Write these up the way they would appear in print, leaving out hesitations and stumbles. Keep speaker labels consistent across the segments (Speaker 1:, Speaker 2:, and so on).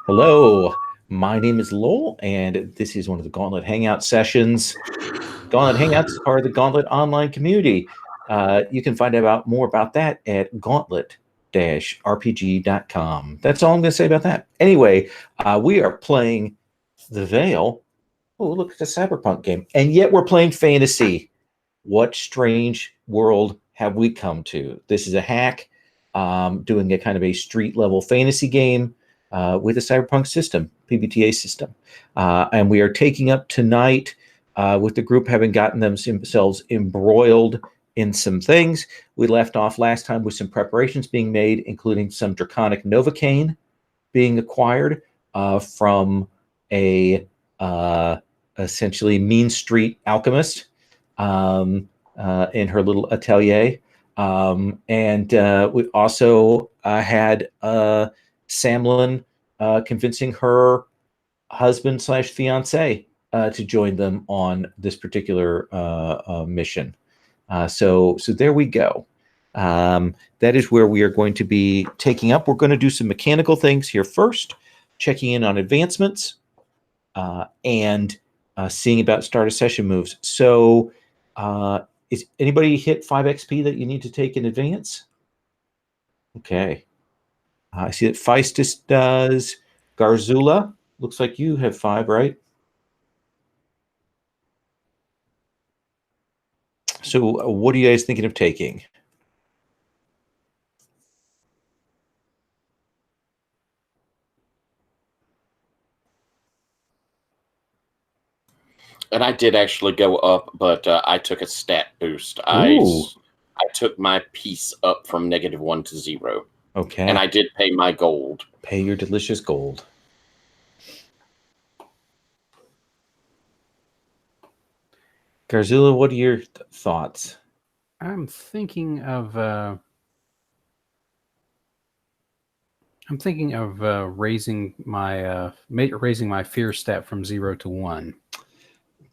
Speaker 1: Hello, my name is Lowell, and this is one of the Gauntlet Hangout sessions. Gauntlet Hangouts is part of the Gauntlet online community. You can find out more about that at gauntlet-rpg.com. That's all I'm going to say about that. Anyway, we are playing The Veil. Oh, look, it's a cyberpunk game. And yet we're playing fantasy. What strange world have we come to? This is a hack doing a kind of a street level fantasy game with a cyberpunk system, PBTA system. And we are taking up tonight with the group having gotten themselves embroiled in some things. We left off last time with some preparations being made, including some draconic Novocaine being acquired from a essentially mean street alchemist in her little atelier. And we also had Samlin convincing her husband / fiance to join them on this particular mission. So there we go. That is where we are going to be taking up. We're going to do some mechanical things here first, checking in on advancements and seeing about start of session moves. So is anybody hit 5 XP that you need to take in advance? Okay. I see that Feistus does. Garzula, looks like you have 5, right? So what are you guys thinking of taking?
Speaker 2: And I did actually go up, but I took a stat boost.
Speaker 1: Ooh.
Speaker 2: I took my piece up from -1 to 0.
Speaker 1: Okay.
Speaker 2: And I did pay my gold.
Speaker 1: Pay your delicious gold. Garzula, what are your thoughts?
Speaker 3: I'm thinking of raising my fear stat from 0 to 1.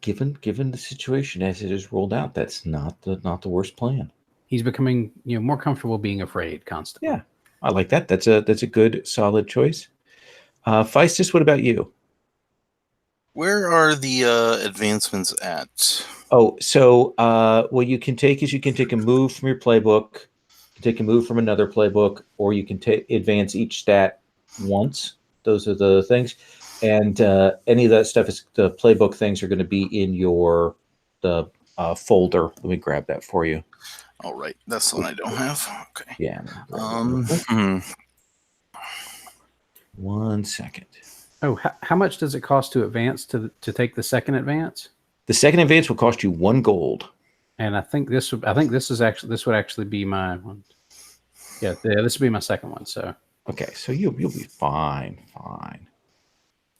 Speaker 1: Given the situation as it is rolled out, that's not the worst plan.
Speaker 3: He's becoming more comfortable being afraid constantly.
Speaker 1: Yeah, I like that. That's a good solid choice. Feistus, what about you?
Speaker 4: Where are the advancements at?
Speaker 1: Oh, so what you can take is you can take a move from your playbook, you can take a move from another playbook, or you can advance each stat once. Those are the things. And any of that stuff is the playbook things are going to be in the folder. Let me grab that for you.
Speaker 4: All right, that's the one I don't have. Okay.
Speaker 1: Yeah. 1 second.
Speaker 3: Oh, how much does it cost to advance to take the second advance?
Speaker 1: The second advance will cost you 1 gold.
Speaker 3: And I think this would actually be my one. Yeah, this would be my second one. So
Speaker 1: okay, so you'll be fine.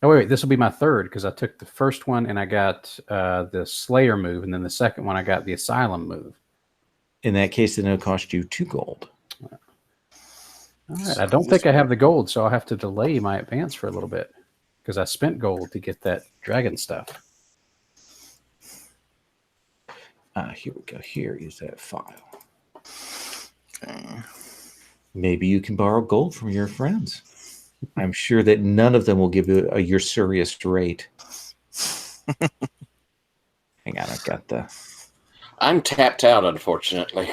Speaker 3: Oh wait, this will be my third because I took the first one and I got the Slayer move, and then the second one I got the Asylum move.
Speaker 1: In that case, then it'll cost you 2 gold.
Speaker 3: All right, I don't think I have the gold, so I'll have to delay my advance for a little bit because I spent gold to get that dragon stuff.
Speaker 1: Here we go. Here is that file.
Speaker 4: Okay.
Speaker 1: Maybe you can borrow gold from your friends. I'm sure that none of them will give you a usurious rate. Hang on, I've got the...
Speaker 2: I'm tapped out, unfortunately.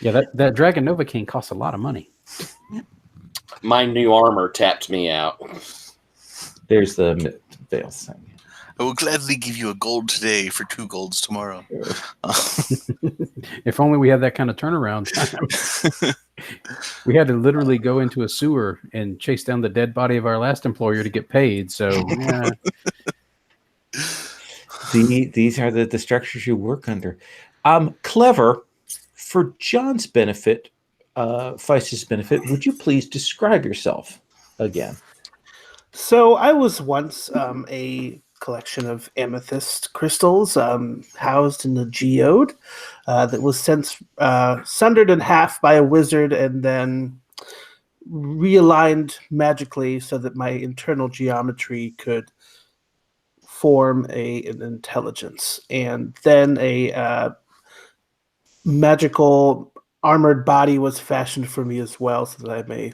Speaker 3: Yeah, that Dragon Novocaine costs a lot of money.
Speaker 2: My new armor tapped me out.
Speaker 1: There's the veil thing.
Speaker 4: I will gladly give you a gold today for 2 golds tomorrow.
Speaker 3: If only we had that kind of turnaround time. We had to literally go into a sewer and chase down the dead body of our last employer to get paid. So, yeah.
Speaker 1: These are the structures you work under. Clever, for John's benefit, Feistus' benefit, would you please describe yourself again?
Speaker 5: So I was once a collection of amethyst crystals housed in the geode that was since sundered in half by a wizard and then realigned magically so that my internal geometry could form an intelligence. And then a magical armored body was fashioned for me as well so that I may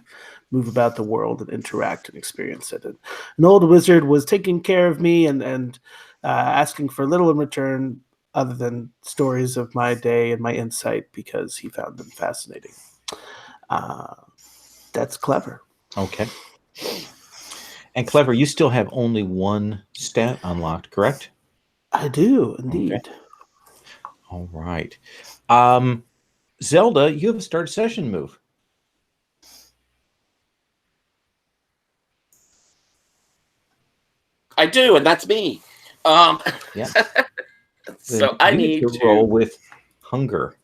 Speaker 5: move about the world and interact and experience it. And an old wizard was taking care of me and asking for little in return other than stories of my day and my insight because he found them fascinating. That's clever.
Speaker 1: Okay. And Clever, you still have only one stat unlocked, correct?
Speaker 5: I do, indeed.
Speaker 1: Okay. All right. Zelda, you have a start session move.
Speaker 2: I do, and that's me.
Speaker 1: Yeah.
Speaker 2: So I
Speaker 1: You
Speaker 2: need
Speaker 1: to roll with hunger.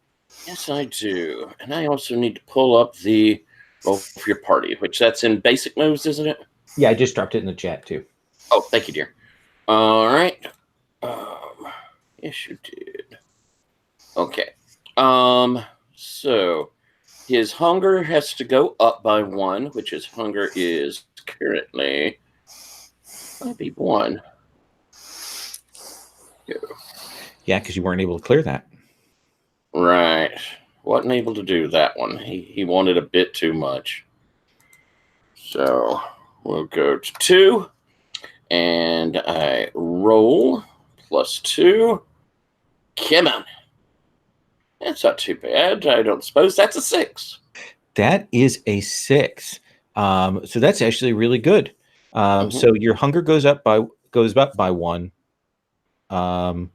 Speaker 2: Yes, I do, and I also need to pull up the roll for your party, which that's in basic moves, isn't it?
Speaker 1: Yeah, I just dropped it in the chat too.
Speaker 2: Oh, thank you, dear. All right. Yes, you did. Okay. So his hunger has to go up by 1, which his hunger is currently maybe 1.
Speaker 1: Yeah, because you weren't able to clear that.
Speaker 2: Right. Wasn't able to do that one. He wanted a bit too much. So we'll go to 2. And I roll +2. Come on. That's not too bad. I don't suppose that's a 6.
Speaker 1: That is a 6. So that's actually really good. So your hunger goes up by 1. And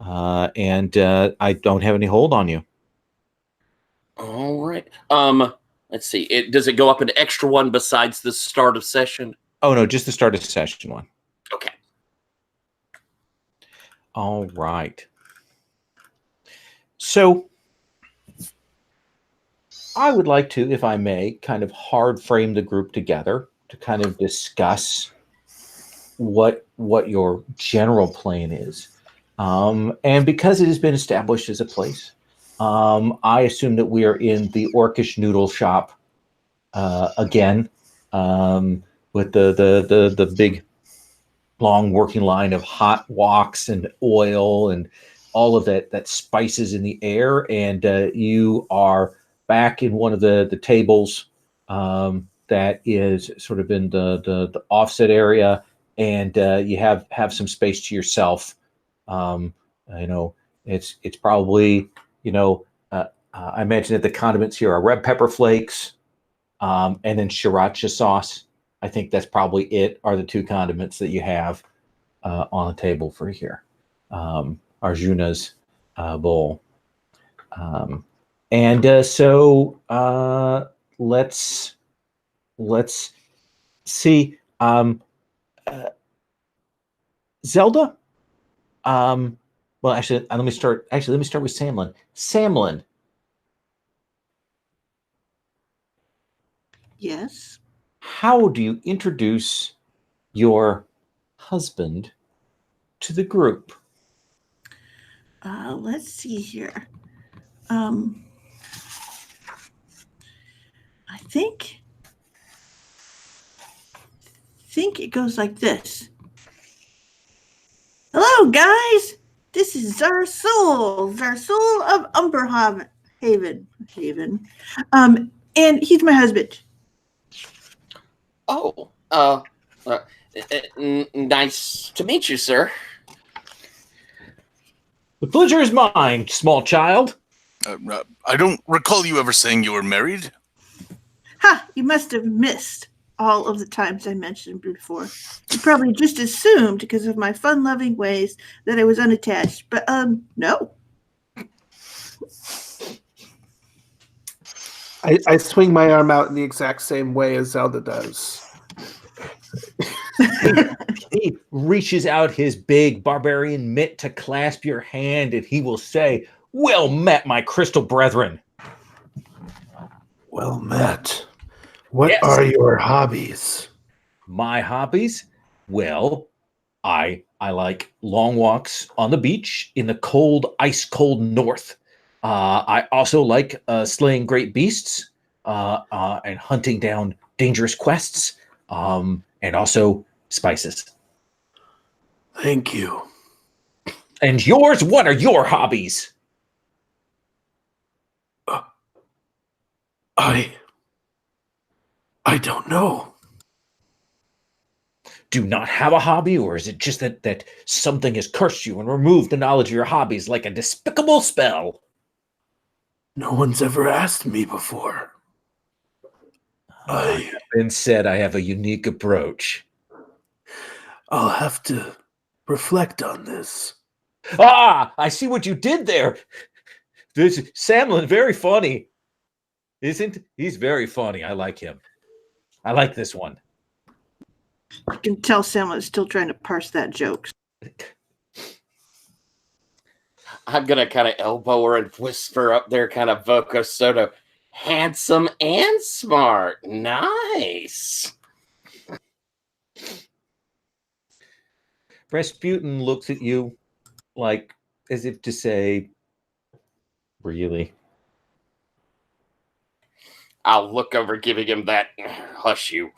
Speaker 1: I don't have any hold on you.
Speaker 2: All right. Let's see. Does it go up an extra 1 besides the start of session?
Speaker 1: Oh no, just the start of session 1.
Speaker 2: Okay.
Speaker 1: All right. So I would like to, if I may, kind of hard frame the group together to kind of discuss what your general plan is. And because it has been established as a place, I assume that we are in the Orcish noodle shop again, with the big long working line of hot woks and oil and all of that spices in the air. And you are back in one of the tables that is sort of in the offset area, and you have some space to yourself. It's probably, I imagine that the condiments here are red pepper flakes, and then sriracha sauce. I think that's probably it, are the 2 condiments that you have on the table for here. Arjuna's bowl. So let's see. Zelda. Well, actually, let me start with Samlin. Samlin,
Speaker 6: Yes.
Speaker 1: how do you introduce your husband to the group?
Speaker 6: Let's see here. I think it goes like this. Hello, guys. This is Zarsul of Umberhaven. And he's my husband.
Speaker 2: Oh, nice to meet you, sir.
Speaker 1: The pleasure is mine, small child.
Speaker 4: I don't recall you ever saying you were married.
Speaker 6: Ha! You must have missed all of the times I mentioned before. You probably just assumed because of my fun-loving ways that I was unattached, but no.
Speaker 5: I swing my arm out in the exact same way as Zelda does.
Speaker 1: He reaches out his big barbarian mitt to clasp your hand, and he will say, "Well met, my crystal brethren."
Speaker 5: Well met. What
Speaker 1: Yes.
Speaker 5: are your hobbies?
Speaker 1: My hobbies? Well, I like long walks on the beach in the cold, ice cold north. I also like slaying great beasts and hunting down dangerous quests, and also spices.
Speaker 5: Thank you.
Speaker 1: And yours? What are your hobbies?
Speaker 5: I I don't know.
Speaker 1: Do you not have a hobby, or is it just that something has cursed you and removed the knowledge of your hobbies like a despicable spell?
Speaker 5: No one's ever asked me before.
Speaker 1: I have been said I have a unique approach.
Speaker 5: I'll have to reflect on this.
Speaker 1: Ah, I see what you did there. This Samlin, very funny. Isn't he's very funny. I like him. I like this one.
Speaker 6: I can tell Sam is still trying to parse that joke.
Speaker 2: I'm gonna kind of elbow her and whisper up there, kind of voco soto. Handsome and smart. Nice.
Speaker 1: Rasputin looks at you like as if to say, really?
Speaker 2: I'll look over, giving him that hush you.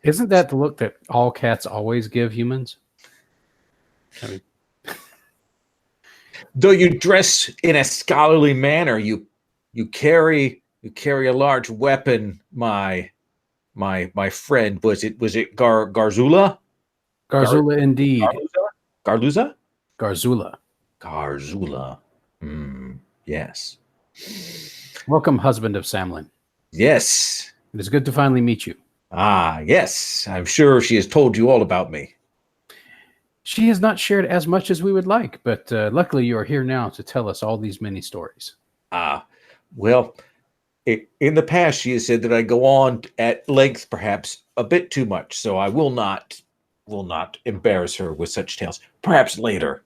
Speaker 3: Isn't that the look that all cats always give humans? I mean,
Speaker 1: Though you dress in a scholarly manner, you carry a large weapon, my friend. Was it Garzula?
Speaker 3: Garzula indeed.
Speaker 1: Garluza?
Speaker 3: Garzula.
Speaker 1: Garzula. Yes.
Speaker 3: Welcome, husband of Samlin.
Speaker 1: Yes.
Speaker 3: It is good to finally meet you.
Speaker 1: Ah, yes. I'm sure she has told you all about me.
Speaker 3: She has not shared as much as we would like, but luckily you are here now to tell us all these many stories.
Speaker 1: Well, in the past she has said that I go on at length, perhaps a bit too much, so I will not embarrass her with such tales. Perhaps later,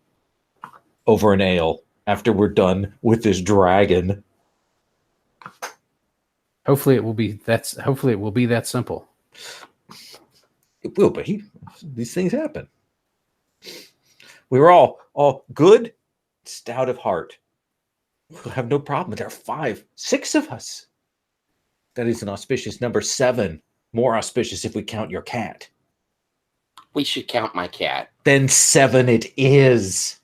Speaker 1: over an ale, after we're done with this dragon.
Speaker 3: Hopefully it will be that simple.
Speaker 1: It will be. These things happen. We were all good, stout of heart. We'll have no problem. There are 5, 6 of us. That is an auspicious number. 7. More auspicious if we count your cat.
Speaker 2: We should count my cat.
Speaker 1: Then 7 it is.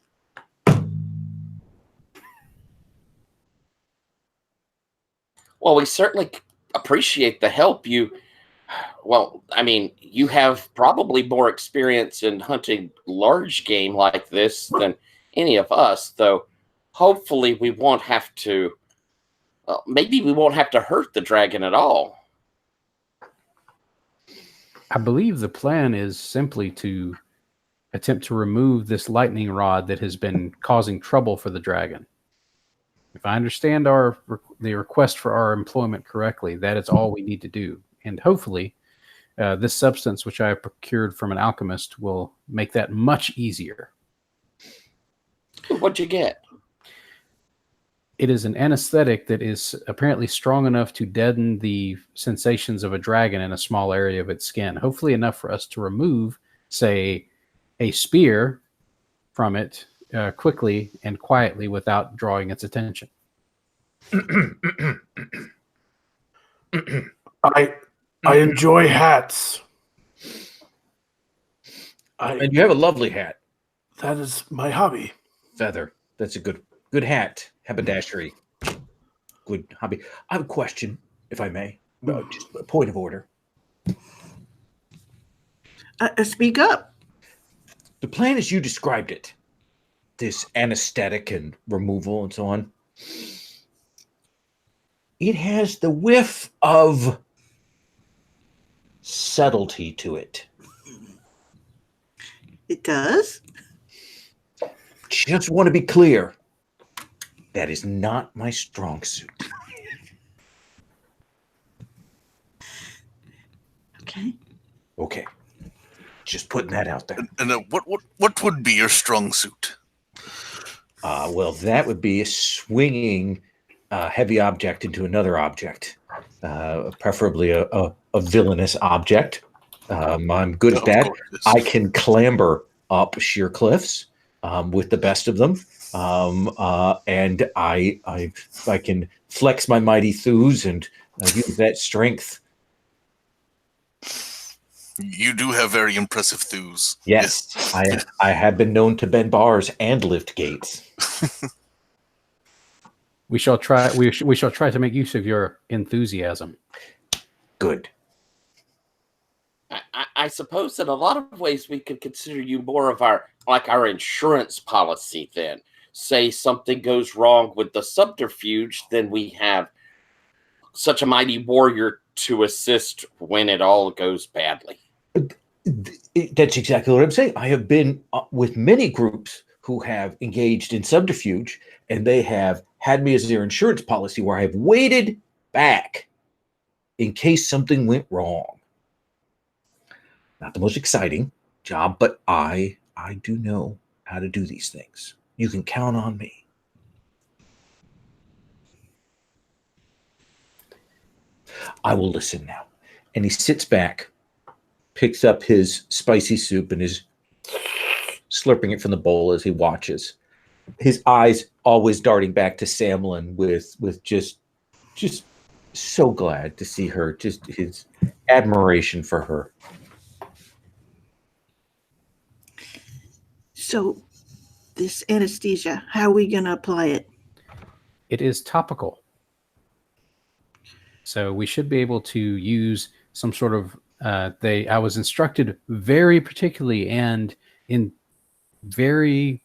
Speaker 2: Well, we certainly appreciate the help. You have probably more experience in hunting large game like this than any of us, though hopefully we won't have to, maybe we won't have to hurt the dragon at all.
Speaker 3: I believe the plan is simply to attempt to remove this lightning rod that has been causing trouble for the dragon. If I understand the request for our employment correctly, that is all we need to do. And hopefully, this substance, which I procured from an alchemist, will make that much easier.
Speaker 2: What'd you get?
Speaker 3: It is an anesthetic that is apparently strong enough to deaden the sensations of a dragon in a small area of its skin. Hopefully enough for us to remove, say, a spear from it quickly and quietly without drawing its attention.
Speaker 5: I enjoy hats.
Speaker 1: And you have a lovely hat.
Speaker 5: That is my hobby.
Speaker 1: Feather. That's a good hat. Haberdashery. Good hobby. I have a question, if I may. Just a point of order.
Speaker 6: Speak up.
Speaker 1: The plan as you described it, this anesthetic and removal and so on, it has the whiff of subtlety to it.
Speaker 6: It does?
Speaker 1: Just want to be clear. That is not my strong suit. Okay. Just putting that out there.
Speaker 4: And what would be your strong suit?
Speaker 1: Well, that would be swinging a heavy object into another object, preferably a villainous object. I'm good at that. I can clamber up sheer cliffs with the best of them, and I can flex my mighty thews and use that strength.
Speaker 4: You do have very impressive thews.
Speaker 1: Yes, I have been known to bend bars and lift gates.
Speaker 3: We shall try. We shall try to make use of your enthusiasm.
Speaker 1: Good.
Speaker 2: I suppose in a lot of ways we could consider you more of our insurance policy then. Say something goes wrong with the subterfuge, then we have such a mighty warrior to assist when it all goes badly.
Speaker 1: That's exactly what I'm saying. I have been with many groups who have engaged in subterfuge, and they have had me as their insurance policy where I have waited back in case something went wrong. Not the most exciting job, but I do know how to do these things. You can count on me. I will listen now. And he sits back, picks up his spicy soup, and is slurping it from the bowl as he watches. His eyes always darting back to Samlin with just so glad to see her, just his admiration for her.
Speaker 6: So, this anesthesia, how are we going to apply it?
Speaker 3: It is topical. So we should be able to use some sort of I was instructed very particularly and in very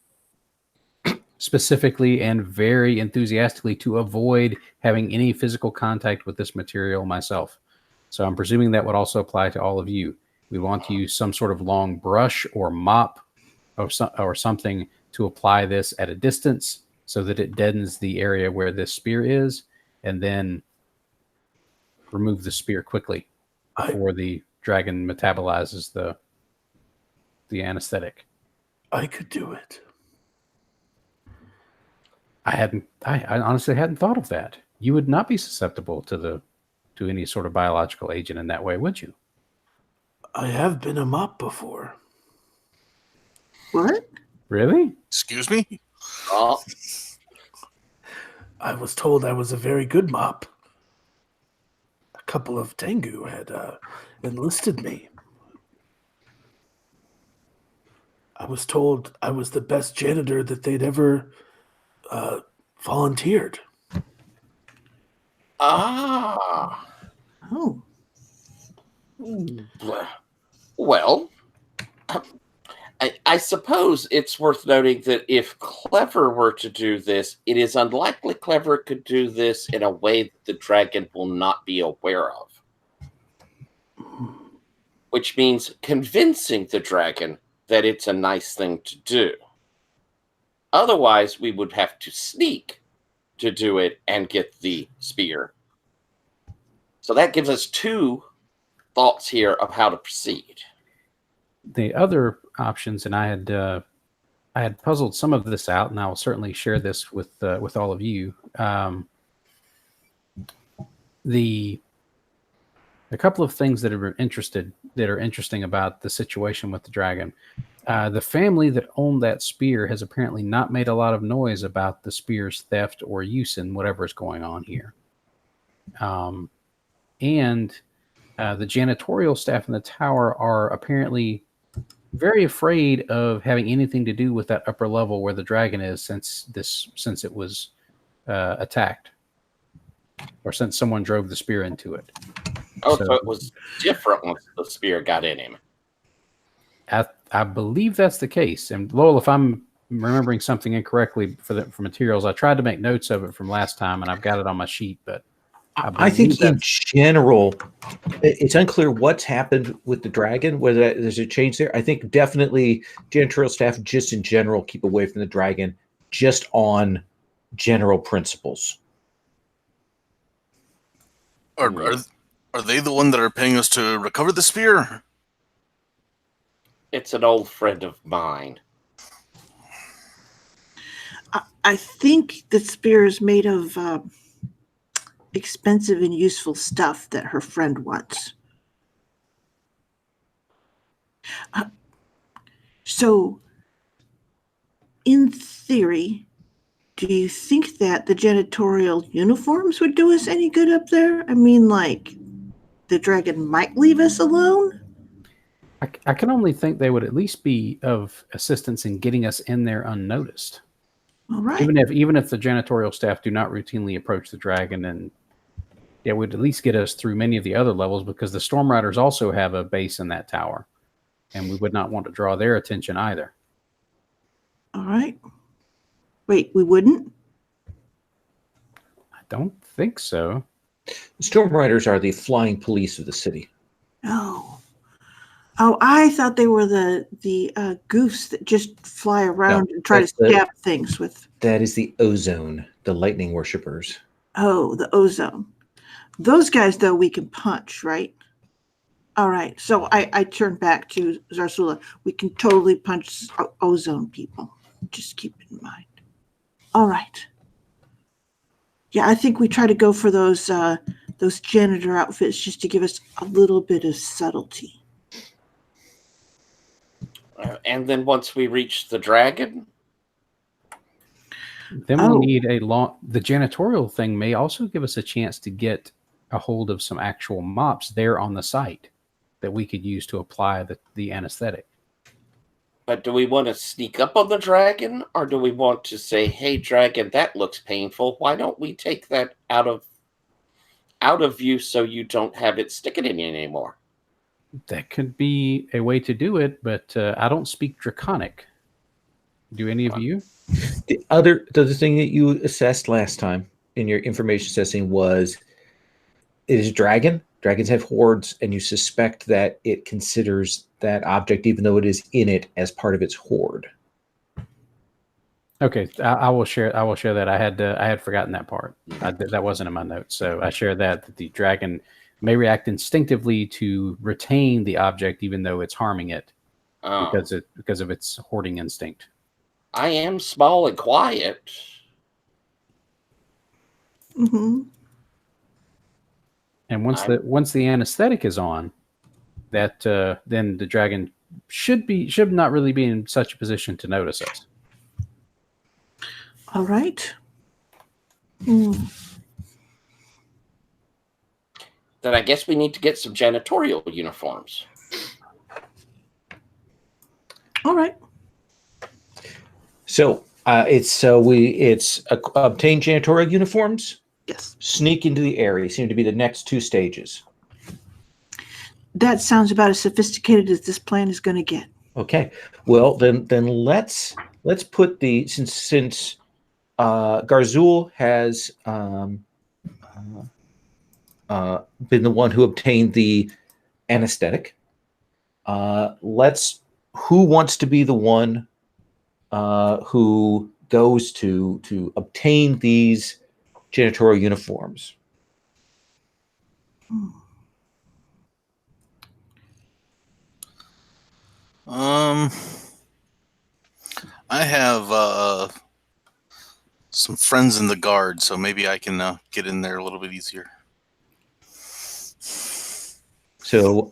Speaker 3: specifically and very enthusiastically to avoid having any physical contact with this material myself. So I'm presuming that would also apply to all of you. We want to use some sort of long brush or mop or something to apply this at a distance so that it deadens the area where this spear is, and then remove the spear quickly before the dragon metabolizes the anesthetic.
Speaker 5: I could do it.
Speaker 3: I honestly hadn't thought of that. You would not be susceptible to any sort of biological agent in that way, would you?
Speaker 5: I have been a mop before.
Speaker 6: What?
Speaker 3: Really?
Speaker 4: Excuse me?
Speaker 2: Oh,
Speaker 5: I was told I was a very good mop. A couple of Tengu had enlisted me. I was told I was the best janitor that they'd ever volunteered.
Speaker 2: ah.
Speaker 6: Oh,
Speaker 2: Well, I suppose it's worth noting that if Clever were to do this, it is unlikely Clever could do this in a way that the dragon will not be aware of. Which means convincing the dragon that it's a nice thing to do. Otherwise, we would have to sneak to do it and get the spear. So that gives us two thoughts here of how to proceed.
Speaker 3: The other options, and I had puzzled some of this out, and I will certainly share this with all of you. A couple of things that are interesting about the situation with the dragon. The family that owned that spear has apparently not made a lot of noise about the spear's theft or use in whatever is going on here. And the janitorial staff in the tower are apparently very afraid of having anything to do with that upper level where the dragon is since it was attacked, or since someone drove the spear into it.
Speaker 2: Oh, so it was different once the spear got in him.
Speaker 3: I believe that's the case. And Lowell, if I'm remembering something incorrectly for materials, I tried to make notes of it from last time, and I've got it on my sheet. But
Speaker 1: I think in general, it's unclear what's happened with the dragon, whether there's a change there. I think definitely janitorial staff just in general keep away from the dragon just on general principles.
Speaker 4: Are they the one that are paying us to recover the spear?
Speaker 2: It's an old friend of mine.
Speaker 6: I think the spear is made of expensive and useful stuff that her friend wants. So, in theory, do you think that the janitorial uniforms would do us any good up there? I mean, like, the dragon might leave us alone?
Speaker 3: I can only think they would at least be of assistance in getting us in there unnoticed.
Speaker 6: All right.
Speaker 3: Even if the janitorial staff do not routinely approach the dragon and Yeah, it would at least get us through many of the other levels because the Storm Riders also have a base in that tower, and we would not want to draw their attention either.
Speaker 6: All right. Wait, we wouldn't?
Speaker 3: I don't think so.
Speaker 1: Storm Riders are the flying police of the city.
Speaker 6: Oh. Oh, I thought they were the goofs that just fly around and try to stab things with.
Speaker 1: That is the ozone, the lightning worshippers.
Speaker 6: Oh, the ozone. Those guys, though, we can punch, right? All right. So I turn back to Zarsula. We can totally punch ozone people. Just keep it in mind. All right. Yeah, I think we try to go for those janitor outfits just to give us a little bit of subtlety.
Speaker 2: And then once we reach the dragon,
Speaker 3: then we'll need the janitorial thing may also give us a chance to get a hold of some actual mops there on the site that we could use to apply the anesthetic.
Speaker 2: but do we want to sneak up on the dragon, or do we want to say, hey, dragon, that looks painful. Why don't we take that out of view so you don't have it sticking in you anymore?
Speaker 3: That could be a way to do it, but I don't speak Draconic. Do any of you?
Speaker 1: The other thing that you assessed last time in your information assessing was it is a dragon. Dragons have hordes, and you suspect that it considers that object, even though it is in it, as part of its horde.
Speaker 3: Okay, I will share. I will share that. I had forgotten that part. That wasn't in my notes, so I share that the dragon may react instinctively to retain the object, even though it's harming it, because of its hoarding instinct.
Speaker 2: I am small and quiet.
Speaker 6: Mm-hmm.
Speaker 3: And once the anesthetic is on, that then the dragon should not really be in such a position to notice us.
Speaker 6: All right. Mm.
Speaker 2: Then I guess we need to get some janitorial uniforms.
Speaker 6: All right.
Speaker 1: So obtain janitorial uniforms.
Speaker 6: Yes.
Speaker 1: Sneak into the area seem to be the next two stages.
Speaker 6: That sounds about as sophisticated as this plan is going to get.
Speaker 1: Okay. Well, then let's put since Garzul has been the one who obtained the anesthetic. Who wants to be the one who goes to obtain these janitorial uniforms?
Speaker 4: I have some friends in the guard, so maybe I can get in there a little bit easier.
Speaker 1: So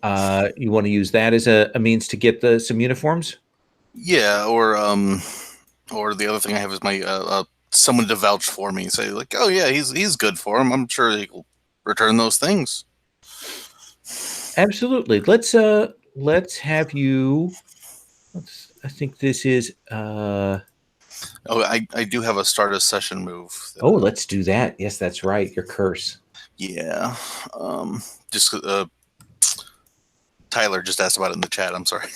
Speaker 1: you want to use that as a means to get some uniforms?
Speaker 4: Yeah, or the other thing I have is my someone to vouch for me, say like, oh yeah, he's good for him. I'm sure he'll return those things.
Speaker 1: Absolutely. Let's have you. I think this is.
Speaker 4: Oh, I do have a start a session move.
Speaker 1: Let's do that. Yes, that's right. Your curse.
Speaker 4: Yeah. Just Tyler just asked about it in the chat. I'm sorry.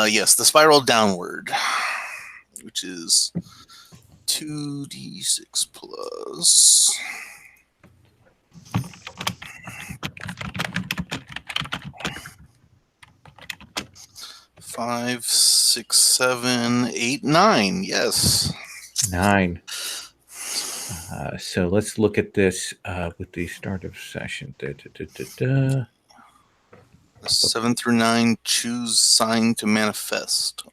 Speaker 4: Yes, the spiral downward, which is 2d6 plus 5, 6, 7, 8, 9. Yes.
Speaker 1: 9. So let's look at this with the start of session.
Speaker 4: 7 through 9, choose sign to manifest.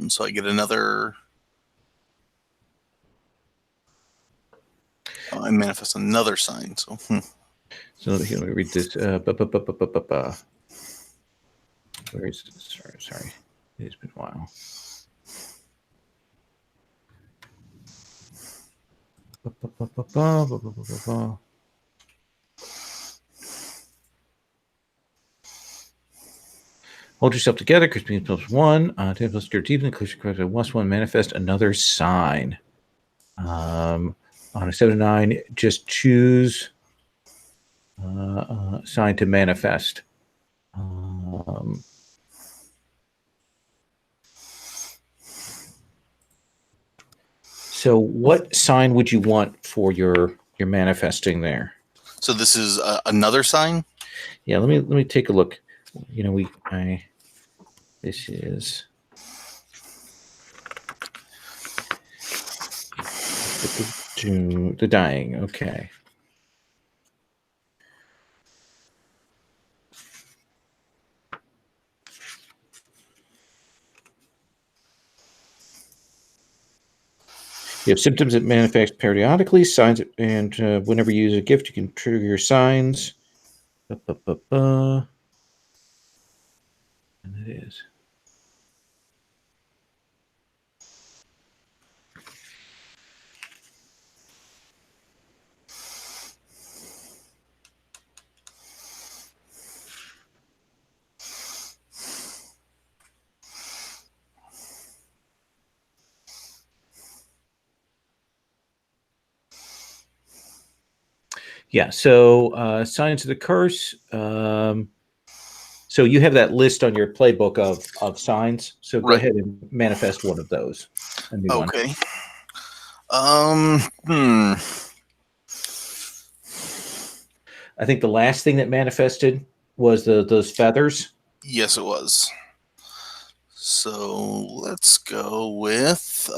Speaker 4: So I get another. I manifest another sign. So.
Speaker 1: So let me read this. Where is it? Sorry. It's been a while. Hold yourself together. Crispy plus 1. 10 plus your deep. Inclusion correct. +1. Manifest another sign. On a 7 to 9, just choose sign to manifest. So what sign would you want for your manifesting there?
Speaker 4: So this is another sign?
Speaker 1: Yeah, let me take a look. You know, this is the dying. Okay. You have symptoms that manifest periodically, signs, and whenever you use a gift, you can trigger your signs. And it is. Yeah, so signs of the curse. So you have that list on your playbook of signs. So go
Speaker 4: Right.
Speaker 1: ahead and manifest one of those. A new one.
Speaker 4: Okay.
Speaker 1: I think the last thing that manifested was those feathers.
Speaker 4: Yes, it was. So let's go with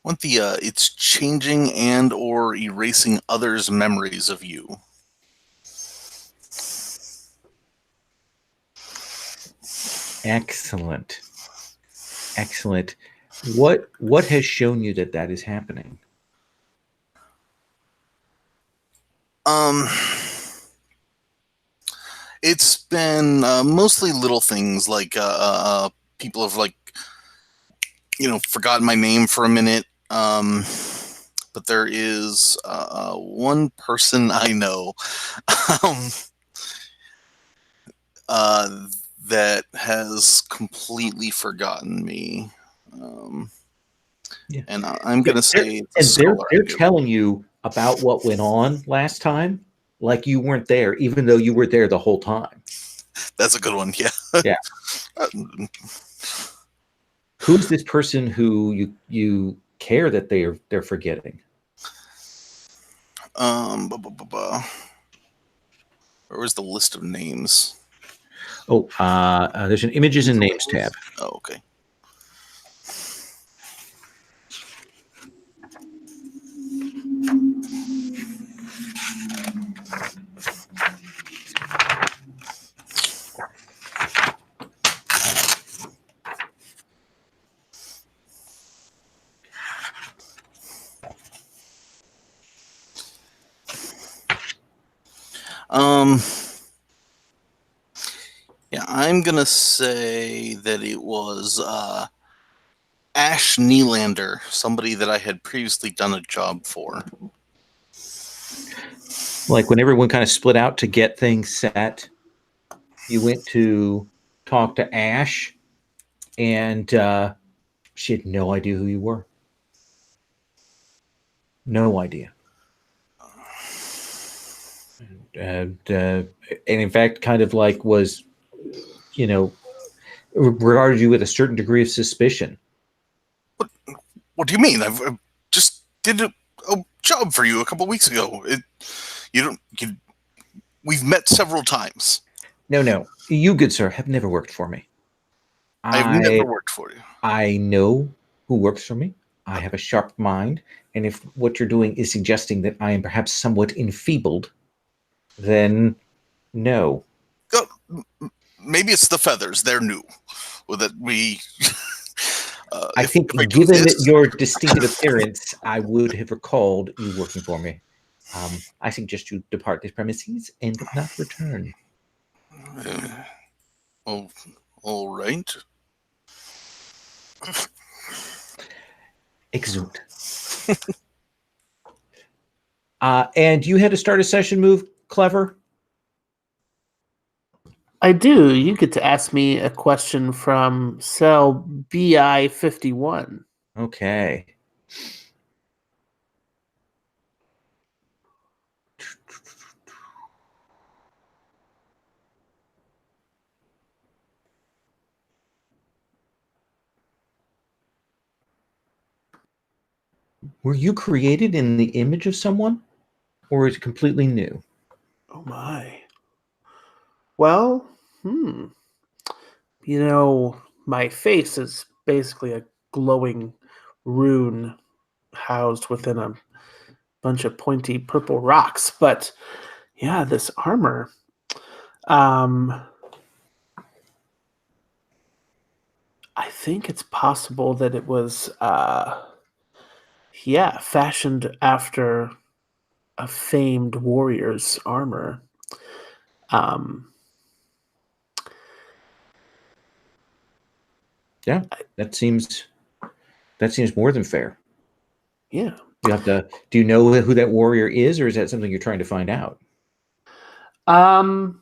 Speaker 4: want the it's changing and or erasing others' memories of you.
Speaker 1: Excellent. Excellent. What has shown you that is happening?
Speaker 4: It's been mostly little things like people have forgotten my name for a minute. But there is one person I know that has completely forgotten me.
Speaker 1: Yeah.
Speaker 4: And I'm going to say
Speaker 1: they're telling you about what went on last time, like you weren't there, even though you were there the whole time.
Speaker 4: That's a good one. Yeah.
Speaker 1: Yeah. Who's this person who you care that they're forgetting?
Speaker 4: Where was the list of names?
Speaker 1: Oh, there's an images and names tab.
Speaker 4: Oh, okay. Yeah, I'm gonna say that it was Ash Nylander, somebody that I had previously done a job for.
Speaker 1: Like when everyone kind of split out to get things set, you went to talk to Ash, and she had no idea who you were. No idea. And in fact, kind of like was, regarded you with a certain degree of suspicion.
Speaker 4: What do you mean? I just did a job for you a couple weeks ago. We've met several times.
Speaker 1: No. You, good sir, have never worked for me.
Speaker 4: I've never worked for you.
Speaker 1: I know who works for me. I have a sharp mind. And if what you're doing is suggesting that I am perhaps somewhat enfeebled, then no.
Speaker 4: Maybe it's the feathers. They're new. Well, that we...
Speaker 1: I think given your distinctive appearance, I would have recalled you working for me. I suggest you depart these premises and not return.
Speaker 4: Oh, all right.
Speaker 1: Excellent. And you had to start a session move, Clever?
Speaker 5: I do. You get to ask me a question from cell BI 51.
Speaker 1: Okay. Were you created in the image of someone, or is it completely new?
Speaker 5: Oh my. Well, you know, my face is basically a glowing rune housed within a bunch of pointy purple rocks. But yeah, this armor. I think it's possible that it was, fashioned after a famed warrior's armor. Um,
Speaker 1: Yeah, that seems more than fair.
Speaker 5: yeah.
Speaker 1: You have to. Do you know who that warrior is, or is that something you're trying to find out?
Speaker 5: I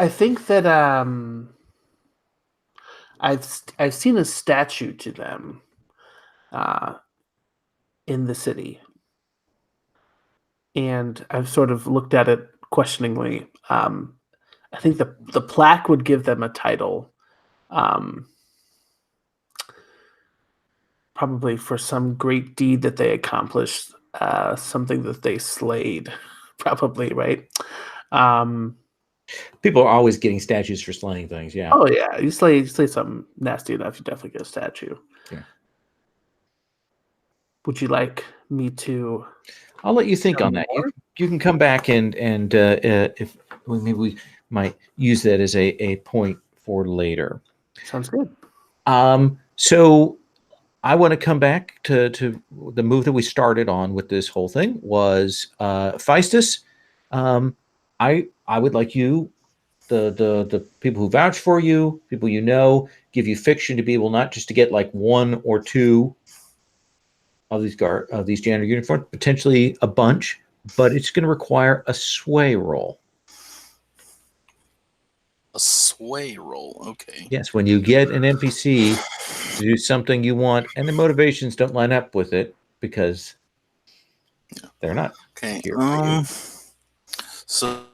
Speaker 5: think that I've seen a statue to them in the city, and I've sort of looked at it questioningly. I think the plaque would give them a title, probably for some great deed that they accomplished, something that they slayed, probably, right?
Speaker 1: People are always getting statues for slaying things. Yeah.
Speaker 5: Oh yeah, you slay something nasty enough, you definitely get a statue.
Speaker 1: Yeah.
Speaker 5: Would you like me to?
Speaker 1: I'll let you think
Speaker 5: Tell
Speaker 1: on
Speaker 5: me
Speaker 1: that.
Speaker 5: more?
Speaker 1: You can come back and if maybe we might use that as a point for later.
Speaker 5: Sounds good.
Speaker 1: So I want to come back to the move that we started on with this whole thing was Feistus. I would like you, the people who vouch for you, people you know, give you fiction to be able not just to get like one or two of these janitor uniforms, potentially a bunch, but it's going to require a sway roll.
Speaker 4: A sway roll. Okay.
Speaker 1: Yes, when you get an NPC to do something you want, and the motivations don't line up with it because they're not
Speaker 4: Okay.
Speaker 1: here for you.
Speaker 4: So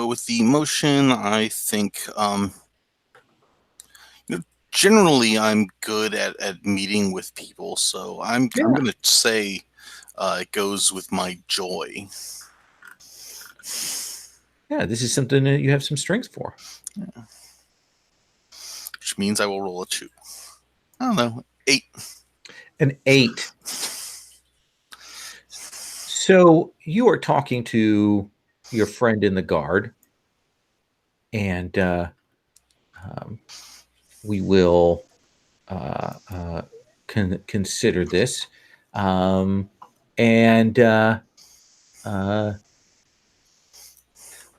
Speaker 4: with the emotion, I think generally I'm good at meeting with people, so I'm gonna say it goes with my joy.
Speaker 1: Yeah, this is something that you have some strength for.
Speaker 4: Yeah. Which means I will roll a 2. I don't know, 8.
Speaker 1: An 8. So you are talking to your friend in the guard, and we will consider this, and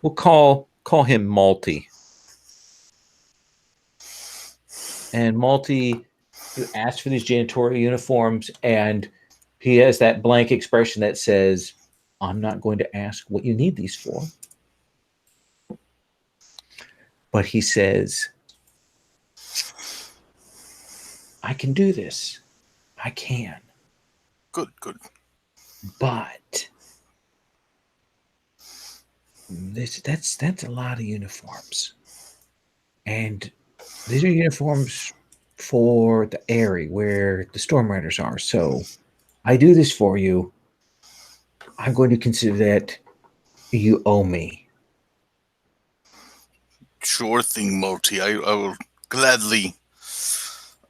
Speaker 1: we'll call him Malty. And Malty, you asked for these janitorial uniforms, and he has that blank expression that says, "I'm not going to ask what you need these for." But he says, "I can do this. I can.
Speaker 4: Good.
Speaker 1: But that's a lot of uniforms. And these are uniforms for the area where the Storm Riders are. So I do this for you. I'm going to consider that you owe me."
Speaker 4: Sure thing, Moti. I will gladly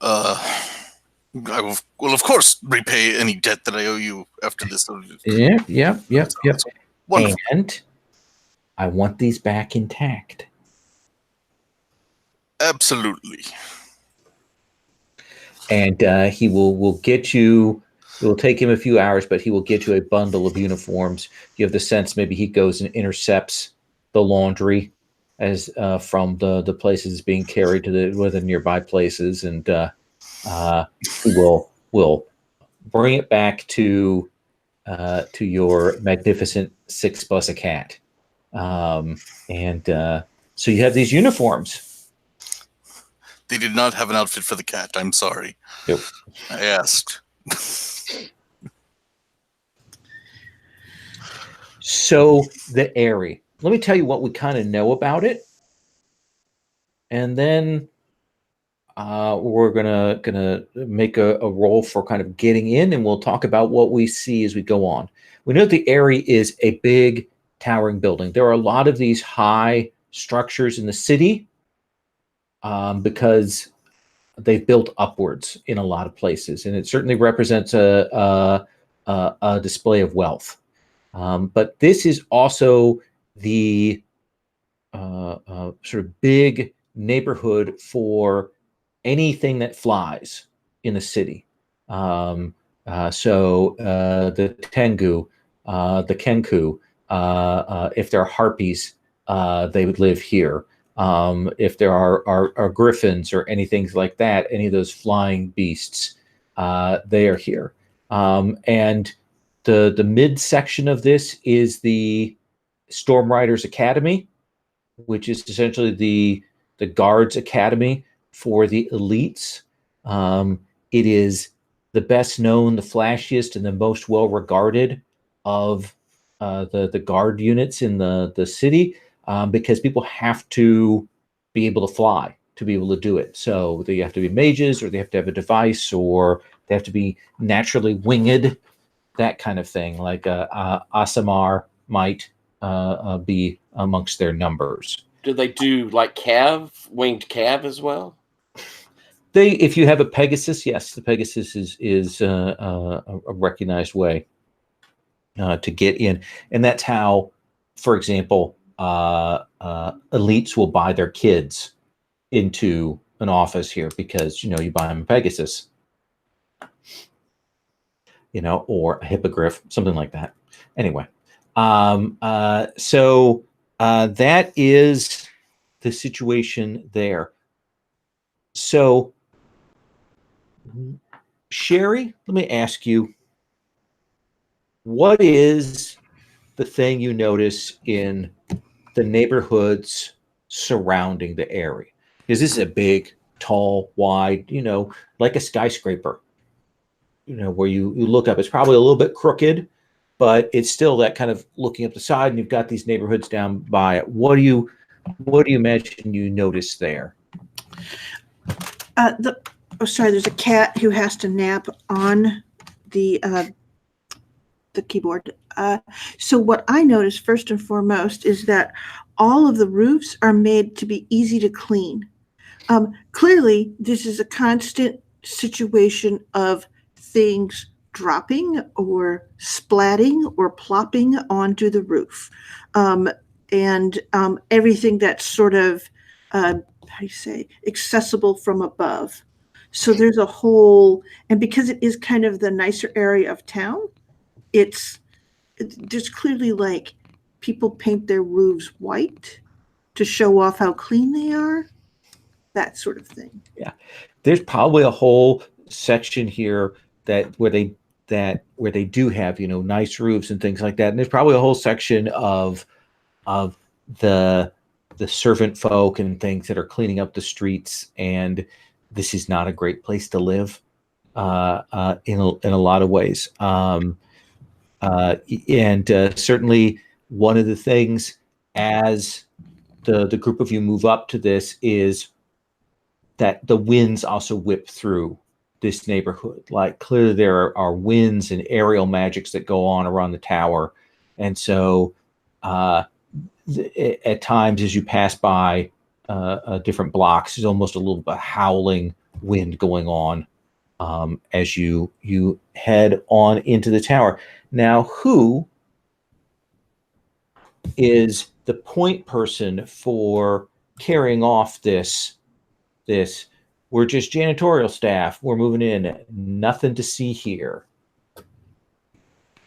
Speaker 4: I will of course repay any debt that I owe you after this.
Speaker 1: Yep.
Speaker 4: Wonderful.
Speaker 1: And I want these back intact.
Speaker 4: Absolutely.
Speaker 1: And he will get you. It will take him a few hours, but he will get you a bundle of uniforms. You have the sense maybe he goes and intercepts the laundry as from the places being carried to the nearby places, and he will bring it back to to your magnificent 6 plus a cat. And so you have these uniforms.
Speaker 4: They did not have an outfit for the cat. I'm sorry.
Speaker 1: Yep.
Speaker 4: I asked.
Speaker 1: So the Airy. Let me tell you what we kind of know about it, and then we're gonna make a roll for kind of getting in, and we'll talk about what we see as we go on. We know the Airy is a big, towering building. There are a lot of these high structures in the city because they've built upwards in a lot of places, and it certainly represents a display of wealth. But this is also the sort of big neighborhood for anything that flies in the city. So the Tengu, the Kenku, if there are harpies, they would live here. If there are griffins or anything like that, any of those flying beasts, they are here. And the midsection of this is the Storm Riders Academy, which is essentially the guards academy for the elites. It is the best known, the flashiest, and the most well regarded of the guard units in the city, because people have to be able to fly to be able to do it. So they have to be mages, or they have to have a device, or they have to be naturally winged, that kind of thing. Like Asamar might be amongst their numbers.
Speaker 2: Do they do like winged cav as well?
Speaker 1: If you have a Pegasus, yes, the Pegasus is a recognized way to get in, and that's how, for example, elites will buy their kids into an office here, because you buy them a Pegasus, or a hippogriff, something like that. Anyway, so that is the situation there. So, Sherry, let me ask you, what is the thing you notice in the neighborhoods surrounding the area? Because this is a big, tall, wide, like a skyscraper, where you look up. It's probably a little bit crooked, but it's still that kind of looking up the side, and you've got these neighborhoods down by it. What do you imagine you notice there?
Speaker 6: There's a cat who has to nap on the keyboard. So what I noticed first and foremost is that all of the roofs are made to be easy to clean. Clearly, this is a constant situation of things dropping or splatting or plopping onto the roof. And everything that's sort of, accessible from above. So there's a whole, and because it is kind of the nicer area of town, there's clearly like people paint their roofs white to show off how clean they are, that sort of thing.
Speaker 1: Yeah, there's probably a whole section here where they do have nice roofs and things like that, and there's probably a whole section of the servant folk and things that are cleaning up the streets, and this is not a great place to live in a lot of ways. And certainly one of the things as the group of you move up to this is that the winds also whip through this neighborhood. Like clearly there are winds and aerial magics that go on around the tower. And so at times as you pass by different blocks, there's almost a little bit of howling wind going on as you head on into the tower. Now, who is the point person for carrying off this? We're just janitorial staff. We're moving in. Nothing to see here.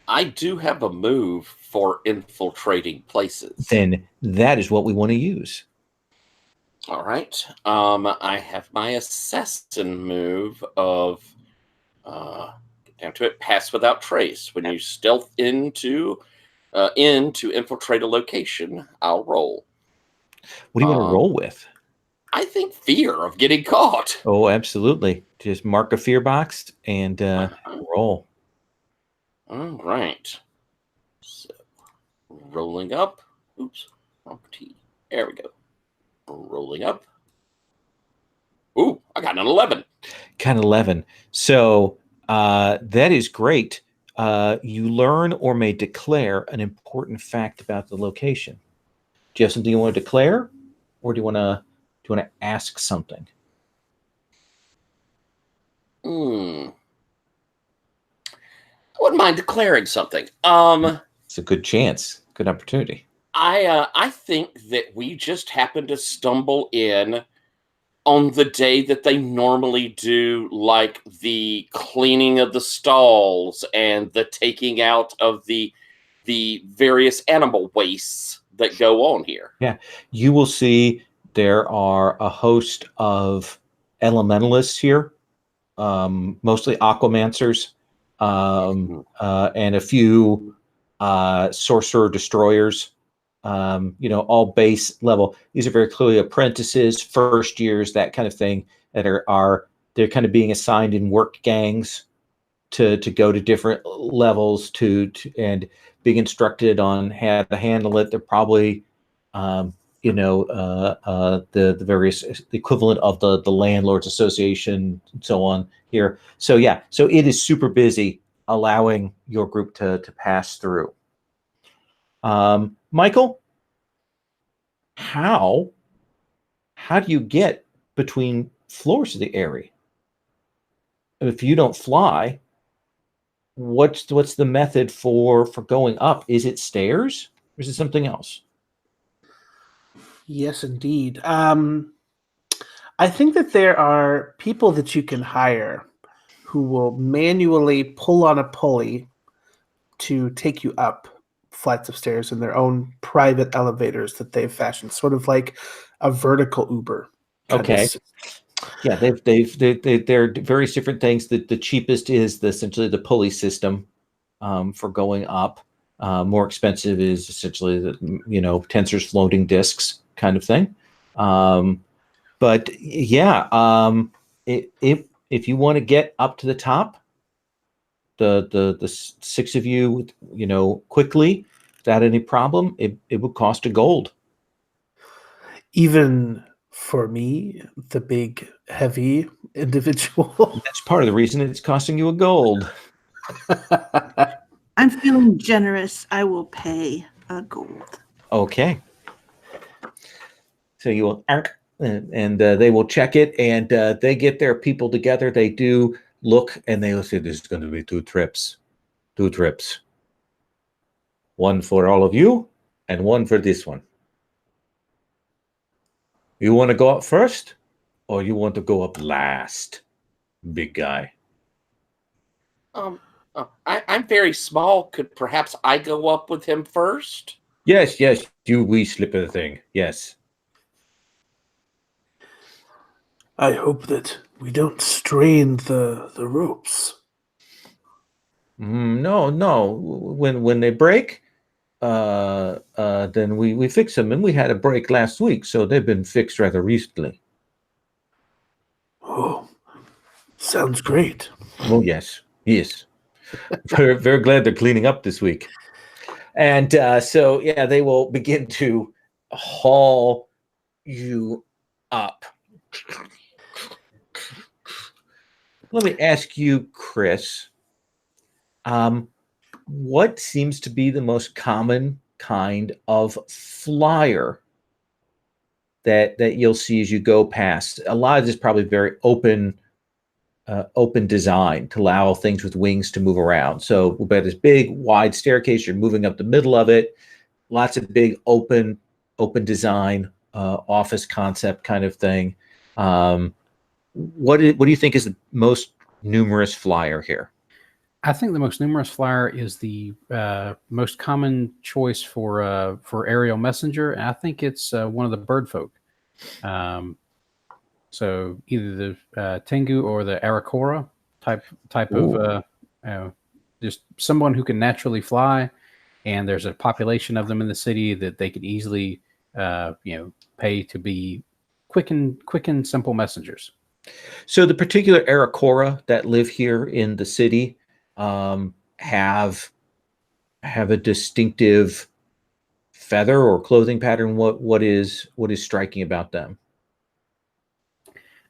Speaker 2: I do have a move for infiltrating places.
Speaker 1: Then that is what we want to use.
Speaker 2: All right. I have my assassin move of down to it. Pass without trace. When you stealth into to infiltrate a location, I'll roll.
Speaker 1: What do you want to roll with?
Speaker 2: I think fear of getting caught.
Speaker 1: Oh, absolutely. Just mark a fear box and roll.
Speaker 2: All right. So, rolling up. Oops. Wrong T. There we go. Rolling up. Ooh, I got an 11.
Speaker 1: Kind of 11. So that is great. You learn or may declare an important fact about the location. Do you have something you want to declare, or do you want to ask something?
Speaker 2: I wouldn't mind declaring something.
Speaker 1: It's a good chance, good opportunity.
Speaker 2: I think that we just happened to stumble in on the day that they normally do, like the cleaning of the stalls and the taking out of the various animal wastes that go on here.
Speaker 1: Yeah, you will see there are a host of elementalists here, mostly aquamancers, and a few sorcerer destroyers. All base level. These are very clearly apprentices, first years, that kind of thing, that they're kind of being assigned in work gangs to go to different levels and being instructed on how to handle it. They're probably the various equivalent of the landlords association and so on here. So yeah, so it is super busy, allowing your group to pass through. Michael, how do you get between floors of the area? If you don't fly, what's the method for going up? Is it stairs or is it something else?
Speaker 5: Yes, indeed. I think that there are people that you can hire who will manually pull on a pulley to take you up flights of stairs in their own private elevators that they've fashioned, sort of like a vertical Uber.
Speaker 1: Okay. Yeah, they're various different things. The cheapest is essentially the pulley system for going up. More expensive is essentially the Tensor's floating disks kind of thing. But yeah, if you want to get up to the top, the six of you, quickly without any problem, it would cost a gold.
Speaker 5: Even for me, the big, heavy individual.
Speaker 1: That's part of the reason it's costing you a gold.
Speaker 6: I'm feeling generous. I will pay a gold.
Speaker 1: Okay. So you will, and they will check it, and they get their people together. They do look, and they will say, "This is going to be 2 trips. 2 trips. One for all of you, and one for this one. You want to go up first, or you want to go up last, big guy?"
Speaker 2: I'm very small. Could perhaps I go up with him first?
Speaker 1: Yes, you wee slipper thing. Yes.
Speaker 5: I hope that we don't strain the ropes.
Speaker 1: No. When they break, then we fix them, and we had a break last week, so they've been fixed rather recently.
Speaker 5: Oh, sounds great.
Speaker 1: Oh yes. Very, very glad they're cleaning up this week. And so yeah, they will begin to haul you up. Let me ask you, Chris, what seems to be the most common kind of flyer that you'll see as you go past? A lot of this is probably very open design to allow things with wings to move around. So we've got this big, wide staircase. You're moving up the middle of it. Lots of big, open design, office concept kind of thing. What do you think is the most numerous flyer here?
Speaker 3: I think the most numerous flyer is the most common choice for aerial messenger, and I think it's one of the bird folk. So either the Tengu or the Aracora type of just someone who can naturally fly, and there's a population of them in the city that they could easily, pay to be quick and simple messengers.
Speaker 1: So the particular Aracora that live here in the city have a distinctive feather or clothing pattern. What is striking about them?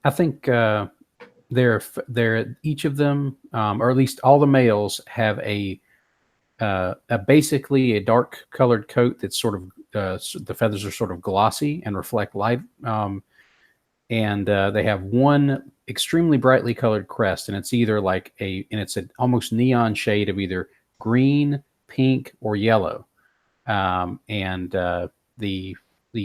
Speaker 3: I think they're each of them, or at least all the males, have a basically a dark colored coat that's sort of the feathers are sort of glossy and reflect light, and they have one extremely brightly colored crest, and it's either it's an almost neon shade of either green, pink, or yellow, and the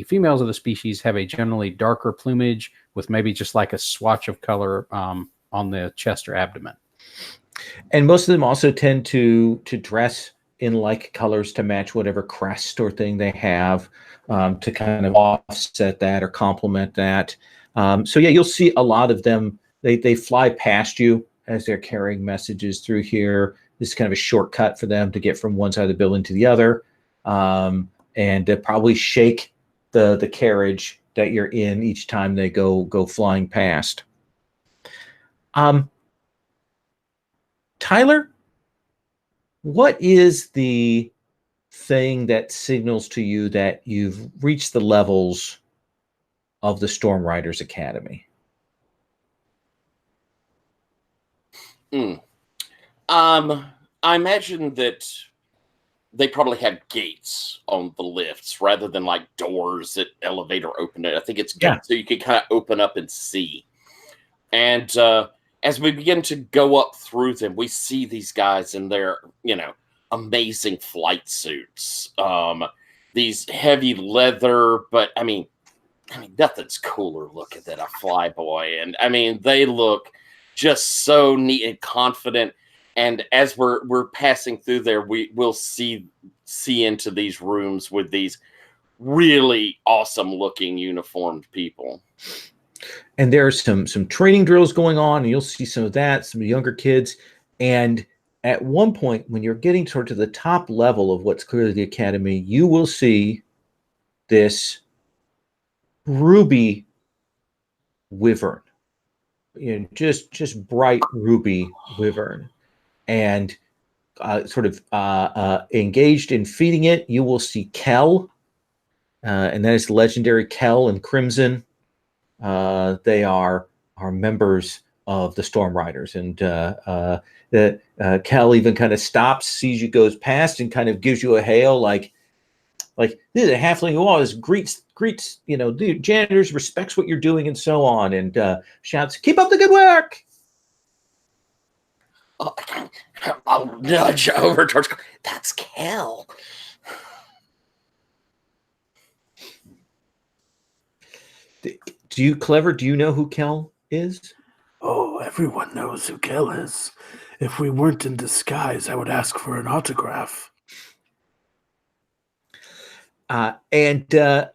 Speaker 3: females of the species have a generally darker plumage with maybe just like a swatch of color on the chest or abdomen.
Speaker 1: And most of them also tend to dress in like colors to match whatever crest or thing they have, to kind of offset that or complement that. So yeah, you'll see a lot of them. They fly past you as they're carrying messages through here. This is kind of a shortcut for them to get from one side of the building to the other, and they probably shake the carriage that you're in each time they go flying past. Tyler, what is the thing that signals to you that you've reached the levels of the Storm Riders Academy?
Speaker 2: I imagine that they probably had gates on the lifts rather than like doors that elevator open it. I think it's gates so you can kind of open up and see. And as we begin to go up through them, we see these guys in their, amazing flight suits. These heavy leather, but I mean, nothing's cooler looking than a flyboy. And I mean, they look just so neat and confident. And as we're passing through there, we'll see into these rooms with these really awesome looking uniformed people.
Speaker 1: And there's some training drills going on, and you'll see some of that, some younger kids. And at one point, when you're getting toward to the top level of what's clearly the academy, you will see this ruby wyvern, just bright ruby wyvern, and sort of engaged in feeding it. You will see Kel, and that is legendary Kel and Crimson. They are members of the Storm Riders, and Kel even kind of stops, sees you, goes past, and kind of gives you a hail, like this is a halfling who always greets the janitors, respects what you're doing, and so on, and shouts, "Keep up the good work!"
Speaker 2: I'll nudge over towards. That's Kel.
Speaker 1: Do you know who Kel is?
Speaker 5: Oh, everyone knows who Kel is. If we weren't in disguise, I would ask for an autograph.
Speaker 1: And the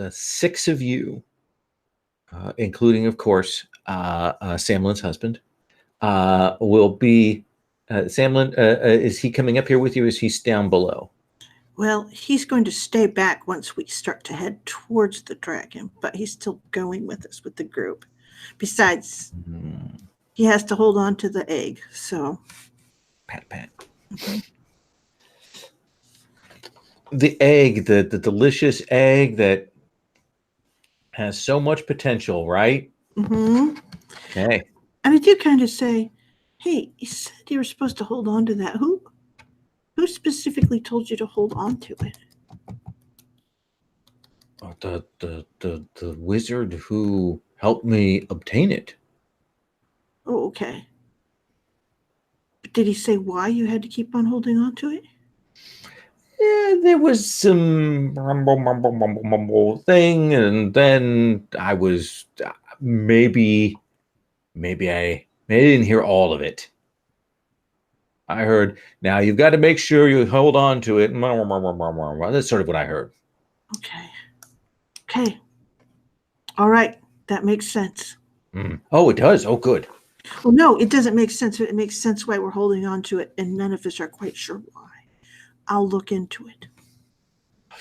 Speaker 1: six of you, including, of course, Samlin's husband, will be. Samlin, is he coming up here with you? Or is he down below?
Speaker 6: Well, he's going to stay back once we start to head towards the dragon, but he's still going with us with the group. Besides, he has to hold on to the egg, so.
Speaker 1: Pat. The egg, the delicious egg that has so much potential, right?
Speaker 6: Mm-hmm.
Speaker 1: Okay.
Speaker 6: And I do kind of say, hey, you said you were supposed to hold on to that. Who specifically told you to hold on to it?
Speaker 1: The wizard who helped me obtain it.
Speaker 6: Oh, okay. But did he say why you had to keep on holding on to it?
Speaker 1: Yeah, there was some mumble thing, and then I was maybe I didn't hear all of it. I heard, now you've got to make sure you hold on to it. That's sort of what I heard.
Speaker 6: Okay. All right. That makes sense.
Speaker 1: Oh, it does? Oh, good.
Speaker 6: Well, no, it doesn't make sense. It makes sense why we're holding on to it, and none of us are quite sure why. I'll look into it.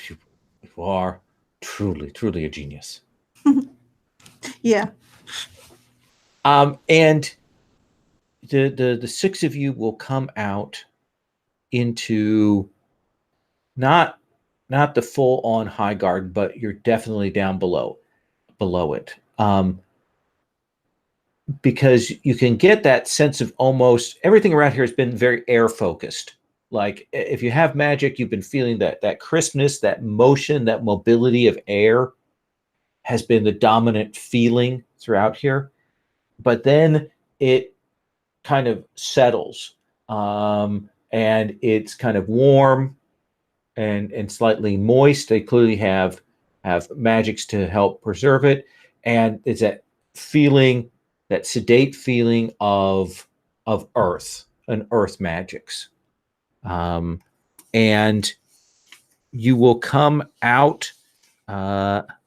Speaker 1: You are truly a genius.
Speaker 6: Yeah.
Speaker 1: And the six of you will come out into not the full on high guard, but you're definitely down below it. Because you can get that sense of almost everything around here has been very air focused. Like if you have magic, you've been feeling that crispness, that motion, that mobility of air has been the dominant feeling throughout here. But then it kind of settles, and it's kind of warm and slightly moist. They clearly have magics to help preserve it, and it's that feeling, that sedate feeling of earth and earth magics. And you will come out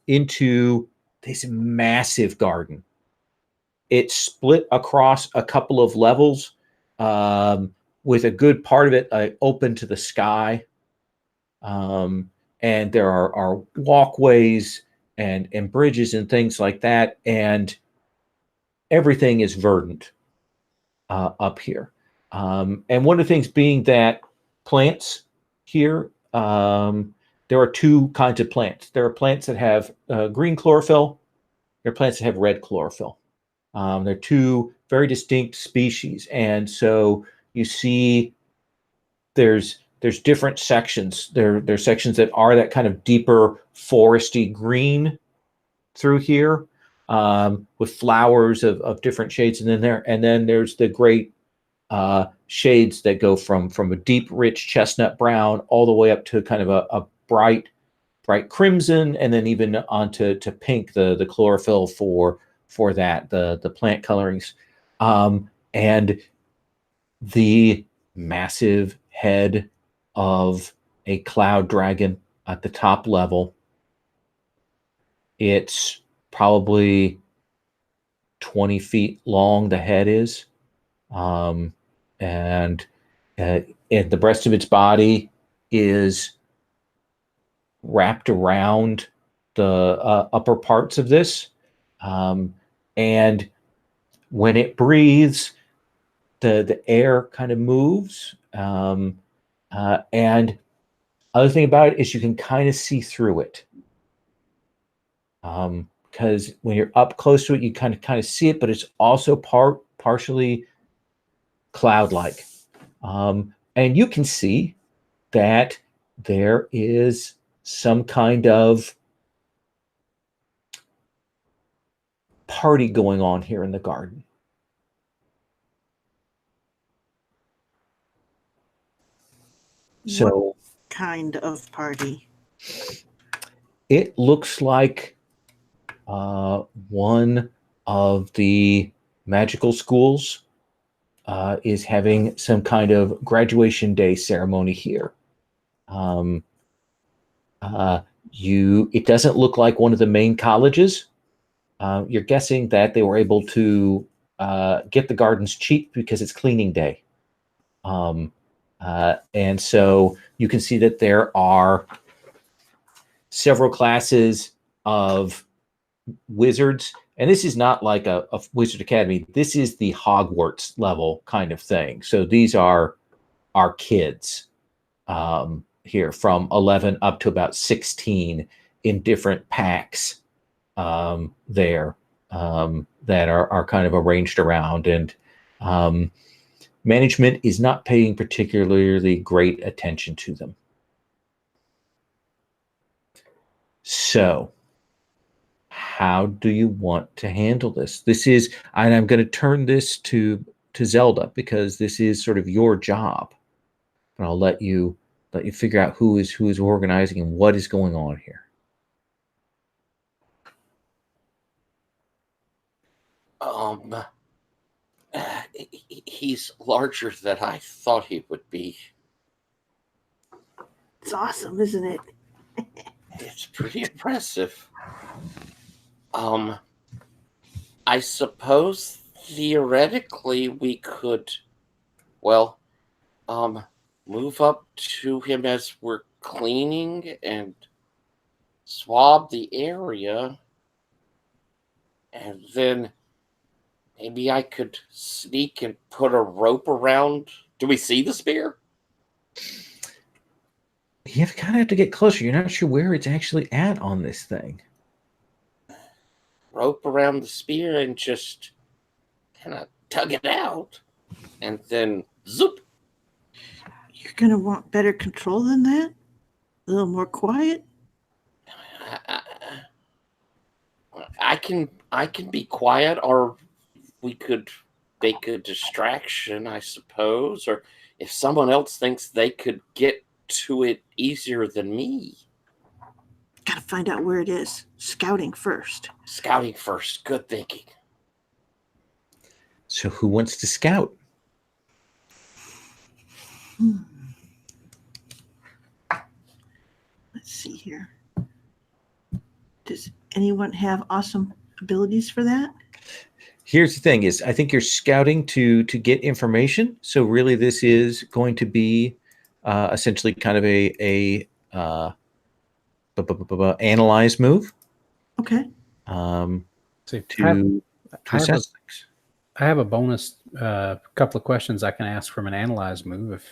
Speaker 1: into this massive garden. It's split across a couple of levels, with a good part of it open to the sky. And there are walkways and bridges and things like that. And everything is verdant up here. And one of the things being that plants here, there are two kinds of plants. There are plants that have green chlorophyll. There are plants that have red chlorophyll. They're two very distinct species. And so you see there's different sections. There's sections that are that kind of deeper foresty green through here, with flowers of different shades. And then there's the great shades that go from a deep, rich chestnut brown all the way up to kind of a bright crimson, and then even onto pink, the chlorophyll for that, the plant colorings. And the massive head of a cloud dragon at the top level. It's probably 20 feet long, the head is. And the rest of its body is wrapped around the upper parts of this. And when it breathes, the air kind of moves. And other thing about it is you can kind of see through it. Because when you're up close to it, you kind of see it, but it's also partially cloud-like. And you can see that there is some kind of party going on here in the garden. So,
Speaker 6: what kind of party?
Speaker 1: It looks like one of the magical schools is having some kind of graduation day ceremony here. It doesn't look like one of the main colleges. You're guessing that they were able to get the gardens cheap because it's cleaning day. And so you can see that there are several classes of wizards, and this is not like a wizard academy. This is the Hogwarts level kind of thing. So these are our kids here from 11 up to about 16 in different packs there that are kind of arranged around. And management is not paying particularly great attention to them. So how do you want to handle this? This is, and I'm going to turn this to Zelda, because this is sort of your job. But I'll let you figure out who is organizing and what is going on here.
Speaker 2: He's larger than I thought he would be.
Speaker 6: It's awesome, isn't it?
Speaker 2: It's pretty impressive. I suppose theoretically, we could, well, move up to him as we're cleaning and swab the area, and then maybe I could sneak and put a rope around. Do we see the spear?
Speaker 1: You kind of have to get closer. You're not sure where it's actually at on this thing.
Speaker 2: Rope around the spear and just kind of tug it out, and then zoop.
Speaker 6: You're gonna want better control than that? A little more quiet?
Speaker 2: I can be quiet, or we could make a distraction, I suppose, or if someone else thinks they could get to it easier than me.
Speaker 6: Gotta find out where it is. Scouting first.
Speaker 2: Scouting first. Good thinking.
Speaker 1: So who wants to scout?
Speaker 6: Let's see here. Does anyone have awesome abilities for that?
Speaker 1: Here's the thing: is I think you're scouting to get information. So really, this is going to be essentially kind of a analyze move.
Speaker 6: Okay.
Speaker 3: See,
Speaker 1: To
Speaker 3: I have,
Speaker 1: assess things.
Speaker 3: I have a bonus couple of questions I can ask from an analyze move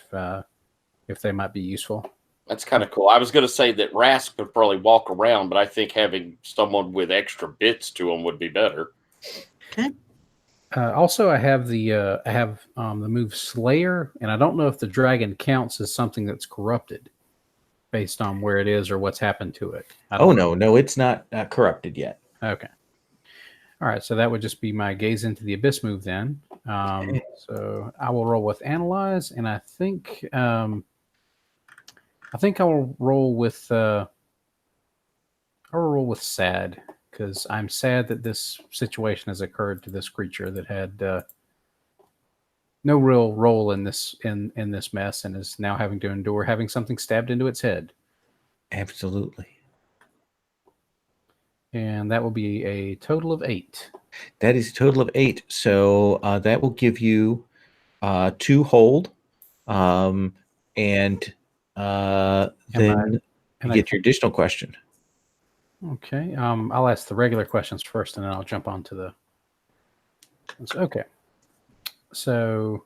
Speaker 3: if they might be useful.
Speaker 2: That's kind of cool. I was going to say that Rask could probably walk around, but I think having someone with extra bits to him would be better.
Speaker 6: Okay.
Speaker 3: Also, I have the move Slayer, and I don't know if the dragon counts as something that's corrupted based on where it is or what's happened to it.
Speaker 1: Oh no, it's not corrupted yet.
Speaker 3: Okay. All right, so that would just be my gaze into the abyss move then. So I will roll with analyze, and I think I will roll with sad, because I'm sad that this situation has occurred to this creature that had no real role in this mess and is now having to endure having something stabbed into its head.
Speaker 1: Absolutely.
Speaker 3: And that will be a total of 8.
Speaker 1: That is a total of 8. So that will give you 2 hold, and then you get your additional question.
Speaker 3: Okay. I'll ask the regular questions first, and then I'll jump on to the. Okay. So.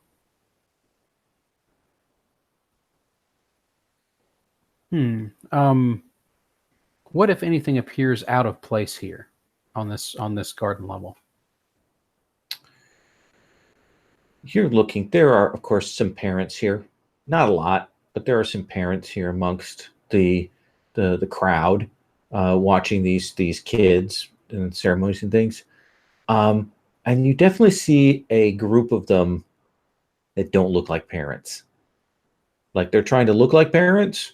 Speaker 3: What, if anything, appears out of place here on this garden level?
Speaker 1: You're looking. There are, of course, some parents here. Not a lot, but there are some parents here amongst the crowd watching these kids and ceremonies and things. And you definitely see a group of them that don't look like parents. Like they're trying to look like parents,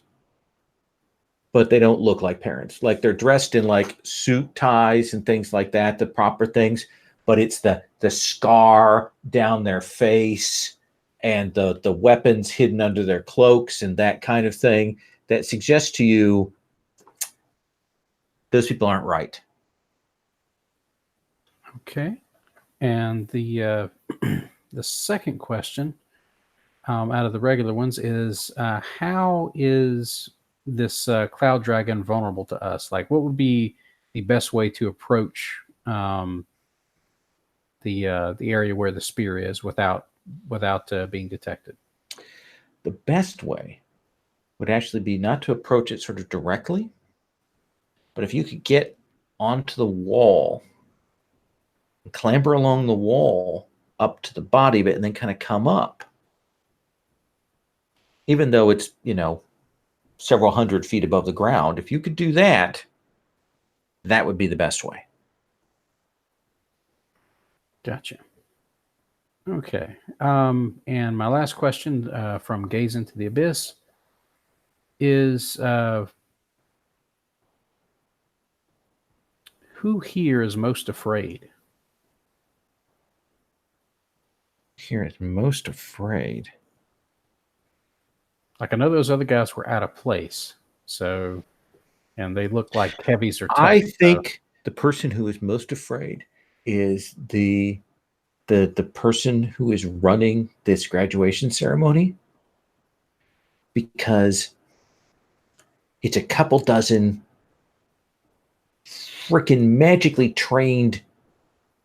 Speaker 1: but they don't look like parents. Like they're dressed in like suit ties and things like that, the proper things, but it's the scar down their face and the weapons hidden under their cloaks and that kind of thing that suggests to you those people aren't right.
Speaker 3: Okay. And the the second question out of the regular ones is how is this cloud dragon vulnerable to us? Like, what would be the best way to approach the area where the spear is without being detected?
Speaker 1: The best way would actually be not to approach it sort of directly, but if you could get onto the wall and clamber along the wall up to the body of it and then kind of come up, even though it's, several hundred feet above the ground, if you could do that, that would be the best way.
Speaker 3: Gotcha. Okay. And my last question from Gaze into the Abyss is who here is most afraid?
Speaker 1: Here is most afraid.
Speaker 3: Like, I know those other guys were out of place, so, and they look like heavies or tough.
Speaker 1: I think the person who is most afraid is the the person who is running this graduation ceremony, because it's a couple dozen freaking magically trained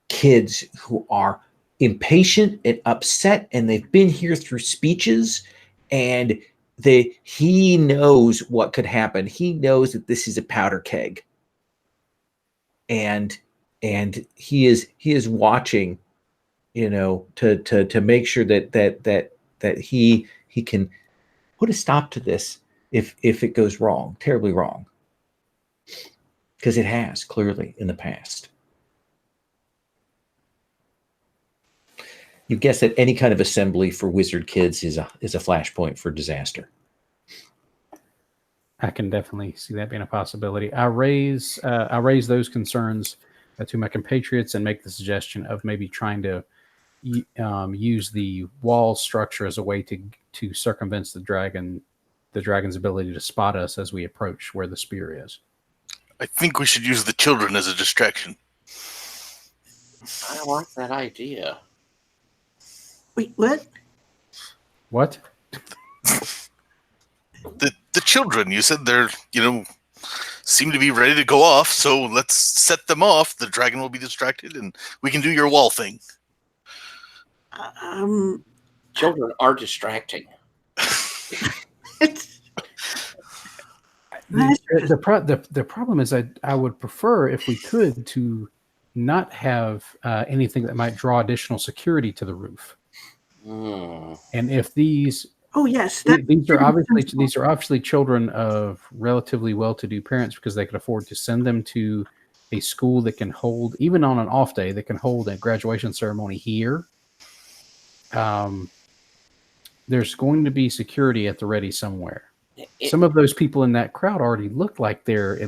Speaker 1: kids who are impatient and upset, and they've been here through speeches, and he knows what could happen. He knows that this is a powder keg, and he is watching, to make sure that he can put a stop to this if it goes wrong, terribly wrong, because it has clearly in the past. You guess that any kind of assembly for wizard kids is a flashpoint for disaster.
Speaker 3: I can definitely see that being a possibility. I raise those concerns to my compatriots and make the suggestion of maybe trying to use the wall structure as a way to circumvent the dragon's ability to spot us as we approach where the spear is.
Speaker 4: I think we should use the children as a distraction.
Speaker 2: I like that idea.
Speaker 6: Wait, what?
Speaker 3: What?
Speaker 4: The children, you said they're, seem to be ready to go off, so let's set them off. The dragon will be distracted, and we can do your wall thing.
Speaker 2: Children are distracting.
Speaker 6: It's
Speaker 3: The problem is I would prefer, if we could, to not have anything that might draw additional security to the roof. And if these these are obviously children of relatively well-to-do parents, because they could afford to send them to a school that can hold, even on an off day, that can hold a graduation ceremony here. There's going to be security at the ready somewhere. Some of those people in that crowd already look like they're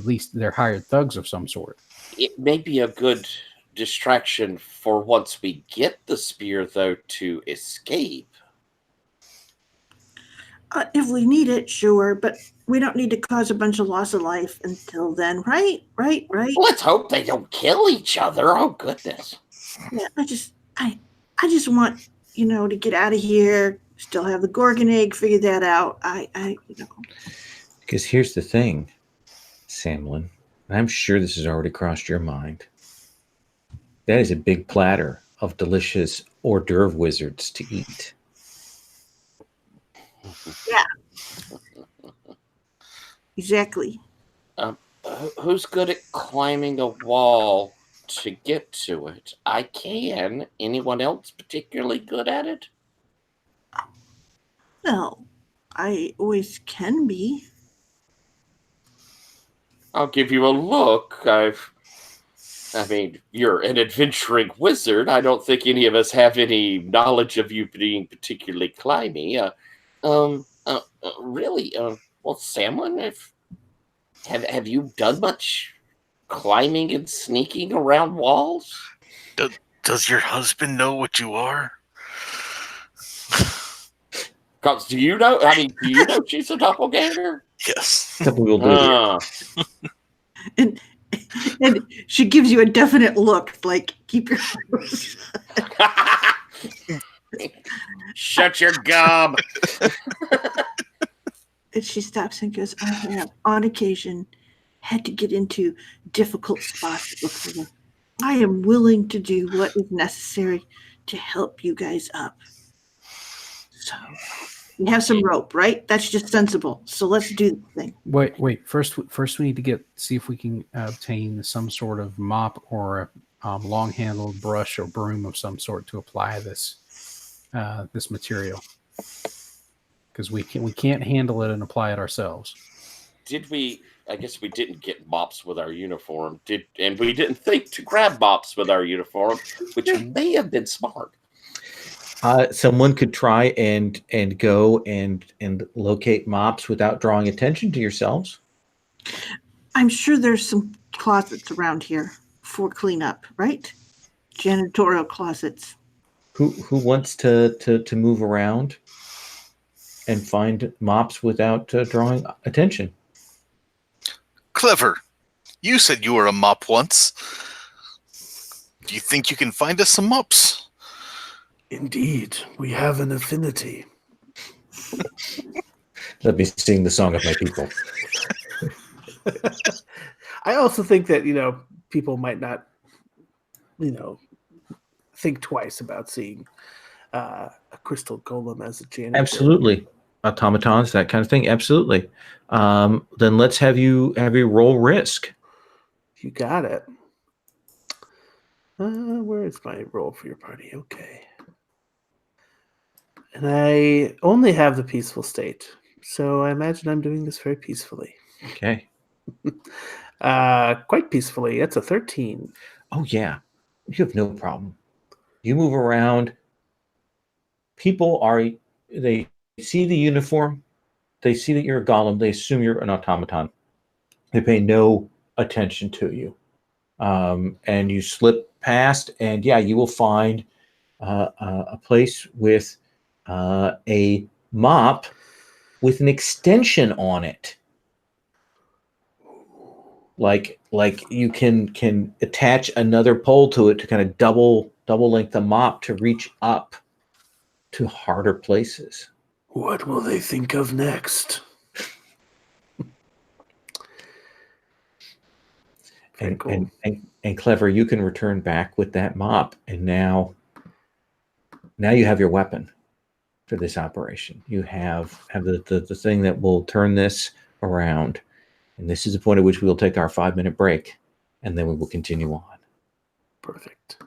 Speaker 3: hired thugs of some sort.
Speaker 2: It may be a good distraction for once we get the spear, though, to escape.
Speaker 6: if we need it, sure, but we don't need to cause a bunch of loss of life until then, right? Right.
Speaker 2: Let's hope they don't kill each other. Oh goodness.
Speaker 6: Yeah, I just want, to get out of here. Still have the Gorgon egg. Figure that out.
Speaker 1: Because here's the thing, Samlin. I'm sure this has already crossed your mind. That is a big platter of delicious hors d'oeuvre wizards to eat.
Speaker 6: Yeah. Exactly.
Speaker 2: Who's good at climbing a wall to get to it? I can. Anyone else particularly good at it?
Speaker 6: Well, I always can be.
Speaker 2: I'll give you a look. You're an adventuring wizard. I don't think any of us have any knowledge of you being particularly climby. Really? Well, Samlin, have you done much climbing and sneaking around walls?
Speaker 4: Does your husband know what you are?
Speaker 2: Do you know? Do you know she's a doppelganger?
Speaker 4: Yes.
Speaker 1: We'll do.
Speaker 6: And she gives you a definite look, like, keep your mouth shut.
Speaker 2: Shut your gob.
Speaker 6: And she stops and goes, I have, on occasion, had to get into difficult spots before. I am willing to do what is necessary to help you guys up. So, we have some rope, right? That's just sensible. So let's do the thing.
Speaker 3: Wait. First we need to see if we can obtain some sort of mop or a long-handled brush or broom of some sort to apply this material, because we can't handle it and apply it ourselves.
Speaker 2: I guess we didn't get mops with our uniform. And we didn't think to grab mops with our uniform, which may have been smart.
Speaker 1: Someone could try and go and locate mops without drawing attention to yourselves.
Speaker 6: I'm sure there's some closets around here for cleanup, right? Janitorial closets.
Speaker 1: Who wants to move around and find mops without drawing attention?
Speaker 4: Clever. You said you were a mop once. Do you think you can find us some mops?
Speaker 5: Indeed, we have an affinity.
Speaker 1: Let me sing the song of my people.
Speaker 5: I also think that, people might not, think twice about seeing a crystal golem as a janitor.
Speaker 1: Absolutely. Automatons, that kind of thing. Absolutely. Then let's have you roll risk.
Speaker 5: You got it. Where is my roll for your party? Okay. And I only have the peaceful state, so I imagine I'm doing this very peacefully.
Speaker 1: Okay.
Speaker 5: Quite peacefully. It's a 13.
Speaker 1: Oh yeah. You have no problem. You move around. People they see the uniform, they see that you're a golem, they assume you're an automaton. They pay no attention to you. And you slip past, and yeah, you will find a place with a mop with an extension on it. Like you can attach another pole to it to kind of double length the mop to reach up to harder places.
Speaker 5: What will they think of next? Very cool.
Speaker 1: And Clever, you can return back with that mop, and now you have your weapon for this operation. You have the thing that will turn this around, and this is the point at which we will take our 5-minute break, and then we will continue on.
Speaker 5: Perfect.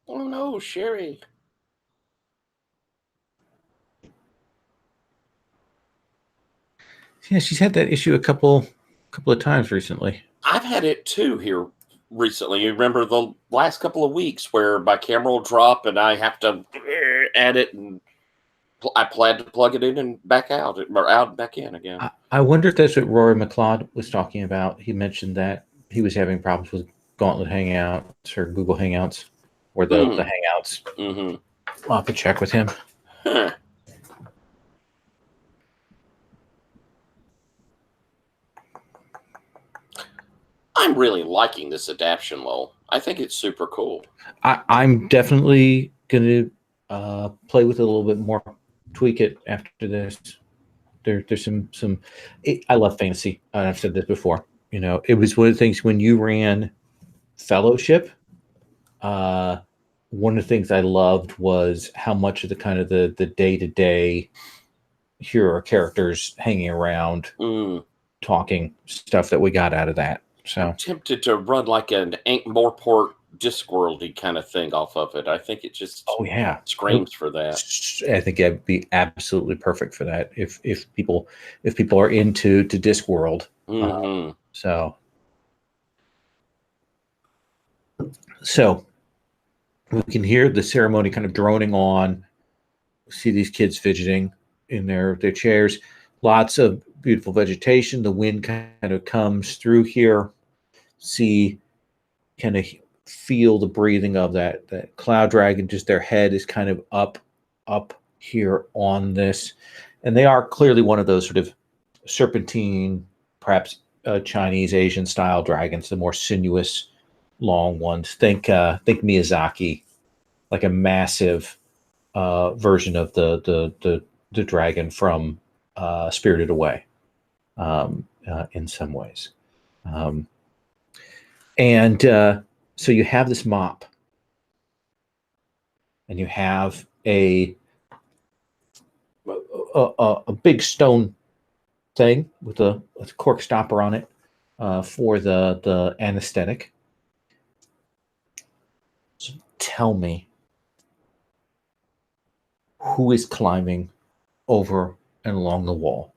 Speaker 2: Oh no, Sherry.
Speaker 1: Yeah, she's had that issue a couple of times recently.
Speaker 2: I've had it too here recently. You remember the last couple of weeks where my camera will drop and I have to add it, and I plan to plug it in and back out, or out and back in again.
Speaker 1: I wonder if that's what Rory McLeod was talking about. He mentioned that he was having problems with Gauntlet Hangouts or Google Hangouts or the Hangouts.
Speaker 2: Mm-hmm.
Speaker 1: I'll have to check with him.
Speaker 2: Huh. I'm really liking this adaptation, Lowell. I think it's super cool.
Speaker 1: I'm definitely going to play with it a little bit more, tweak it after this. There's some. I love fantasy. I've said this before. You know, it was one of the things when you ran Fellowship. One of the things I loved was how much of the kind of the day-to-day hero characters hanging around, talking stuff that we got out of that. So
Speaker 2: I'm tempted to run like an Ankh-Morport Discworldy kind of thing off of it. I think it just screams for that.
Speaker 1: I think that'd be absolutely perfect for that. If people are into Discworld, so we can hear the ceremony kind of droning on. See these kids fidgeting in their chairs. Lots of beautiful vegetation. The wind kind of comes through here. See, kind of feel the breathing of that cloud dragon. Just their head is kind of up here on this, and they are clearly one of those sort of serpentine, perhaps Chinese Asian style dragons, the more sinuous, long ones. Think Miyazaki, like a massive version of the dragon from Spirited Away, in some ways. So you have this mop, and you have a big stone thing with a cork stopper on it for the anesthetic. So tell me, who is climbing over and along the wall?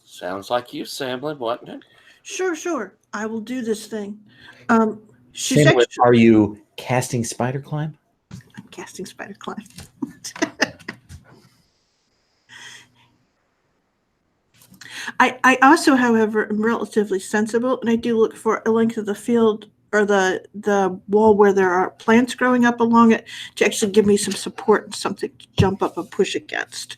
Speaker 2: Sounds like you, Samlin, wasn't it?
Speaker 6: Sure. I will do this thing.
Speaker 1: Samlin, are you casting spider climb?
Speaker 6: I'm casting spider climb. I also, however, am relatively sensible, and I do look for a length of the field or the wall where there are plants growing up along it to actually give me some support and something to jump up and push against.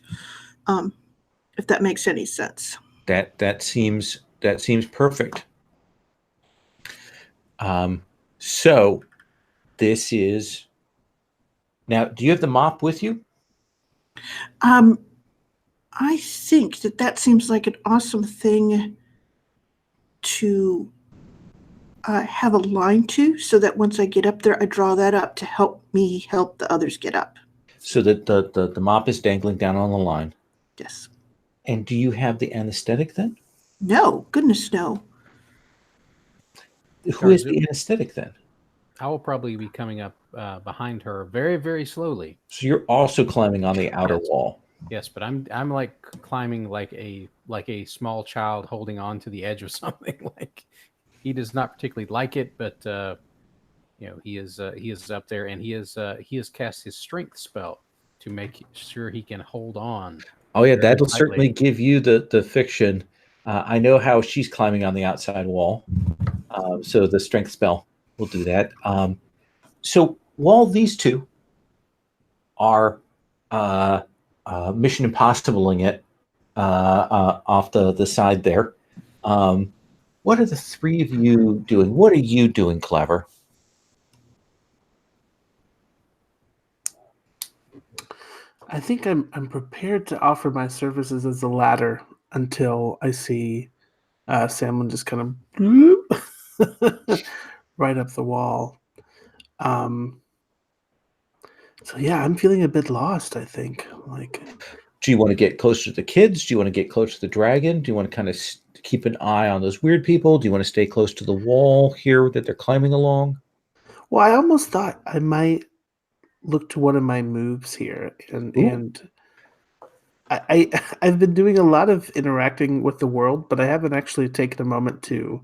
Speaker 6: If that makes any sense.
Speaker 1: That seems perfect. So this is now. Do you have the mop with you?
Speaker 6: I think that seems like an awesome thing to have a line to, so that once I get up there, I draw that up to help me help the others get up.
Speaker 1: So that the mop is dangling down on the line.
Speaker 6: Yes.
Speaker 1: And do you have the anesthetic then?
Speaker 6: No, goodness no.
Speaker 1: Who is the anesthetic then?
Speaker 3: I will probably be coming up behind her very, very slowly.
Speaker 1: So you're also climbing on the outer wall.
Speaker 3: Yes, but I'm like climbing like a small child holding on to the edge of something. Like, he does not particularly like it, but he is up there, and he has cast his strength spell to make sure he can hold on.
Speaker 1: Oh yeah, that'll certainly give you the fiction. I know how she's climbing on the outside wall, so the strength spell will do that. So while these two are Mission Impossibling it off the side there, what are the three of you doing? What are you doing, Clever?
Speaker 5: I think I'm prepared to offer my services as a ladder until I see Salmon just kind of right up the wall. So yeah, I'm feeling a bit lost, I think. Like,
Speaker 1: do you want to get closer to the kids? Do you want to get close to the dragon? Do you want to kind of keep an eye on those weird people? Do you want to stay close to the wall here that they're climbing along?
Speaker 5: Well, I almost thought I might look to one of my moves here, and
Speaker 1: Ooh.
Speaker 5: and I've been doing a lot of interacting with the world, but I haven't actually taken a moment to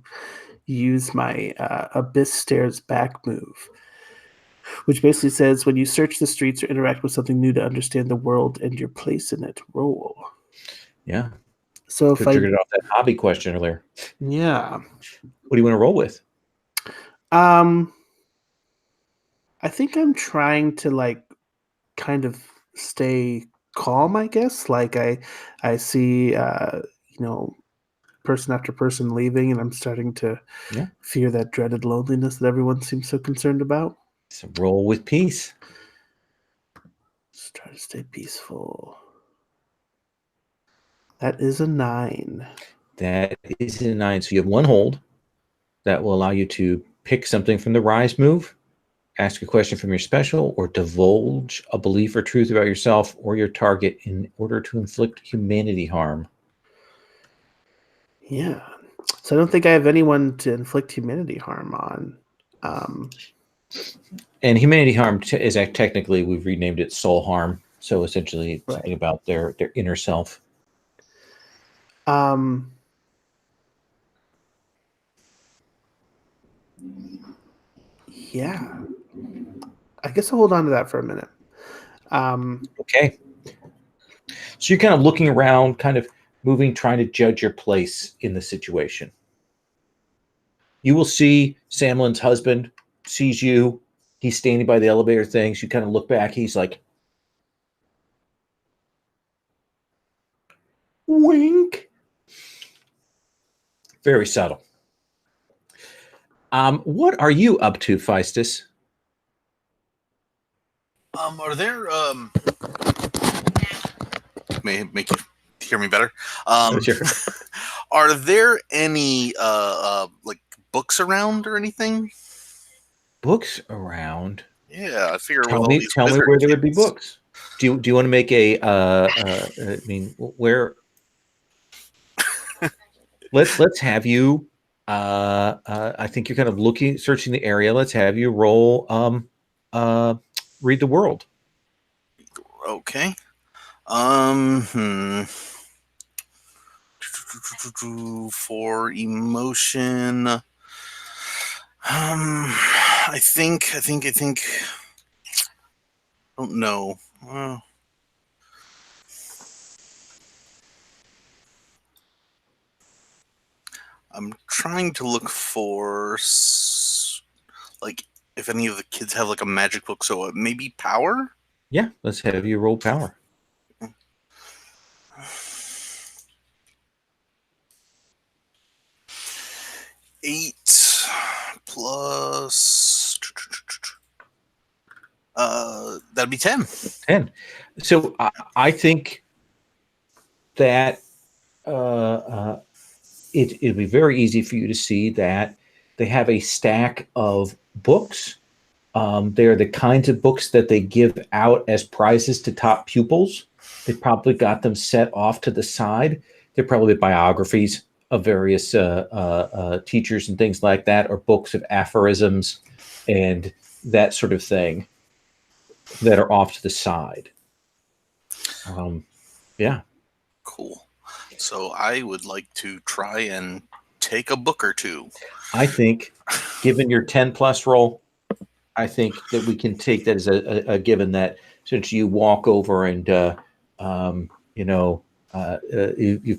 Speaker 5: use my Abyss Stairs back move, which basically says when you search the streets or interact with something new to understand the world and your place in it, roll.
Speaker 1: Yeah.
Speaker 5: So if
Speaker 1: Could
Speaker 5: I,
Speaker 1: triggered off that hobby question earlier.
Speaker 5: yeah,
Speaker 1: What do you want to roll with?
Speaker 5: um, I think I'm trying to like kind of stay calm, I guess. Like I see, person after person leaving, and I'm starting to
Speaker 1: Yeah.
Speaker 5: fear that dreaded loneliness that everyone seems so concerned about.
Speaker 1: So roll with peace.
Speaker 5: Just try to stay peaceful. That is a 9.
Speaker 1: That is a 9. So you have one hold that will allow you to pick something from the rise move, ask a question from your special, or divulge a belief or truth about yourself or your target in order to inflict humanity harm.
Speaker 5: Yeah. So I don't think I have anyone to inflict humanity harm on.
Speaker 1: And humanity harm is technically, we've renamed it soul harm. So essentially, it's something about their inner self.
Speaker 5: Yeah. I guess I'll hold on to that for a minute.
Speaker 1: Okay. So you're kind of looking around, kind of moving, trying to judge your place in the situation. You will see Samlin's husband sees you. He's standing by the elevator things. You kind of look back. He's like, wink. Very subtle. What are you up to, Feistus?
Speaker 4: Are there may make you hear me better?
Speaker 1: Sure.
Speaker 4: Are there any like books around or anything?
Speaker 1: Books around?
Speaker 4: Yeah, I figure
Speaker 1: Tell
Speaker 4: with all
Speaker 1: me,
Speaker 4: these
Speaker 1: tell me
Speaker 4: wizard
Speaker 1: where there would be
Speaker 4: kids.
Speaker 1: books. Do you want to make a? I mean, where? Let's have you. I think you're kind of looking, searching the area. Let's have you roll. Read the world.
Speaker 4: Okay. For emotion. I think. I don't know. I'm trying to look for like if any of the kids have like a magic book. So maybe power.
Speaker 1: Yeah, let's have you roll power.
Speaker 4: Eight plus that'd be 10.
Speaker 1: 10. So I think that it'd be very easy for you to see that they have a stack of books. They're the kinds of books that they give out as prizes to top pupils. They probably got them set off to the side. They're probably biographies of various teachers and things like that, or books of aphorisms and that sort of thing that are off to the side. Yeah.
Speaker 4: Cool. So I would like to try and take a book or two.
Speaker 1: I think, given your 10 plus roll, I think that we can take that as a given that since you walk over and you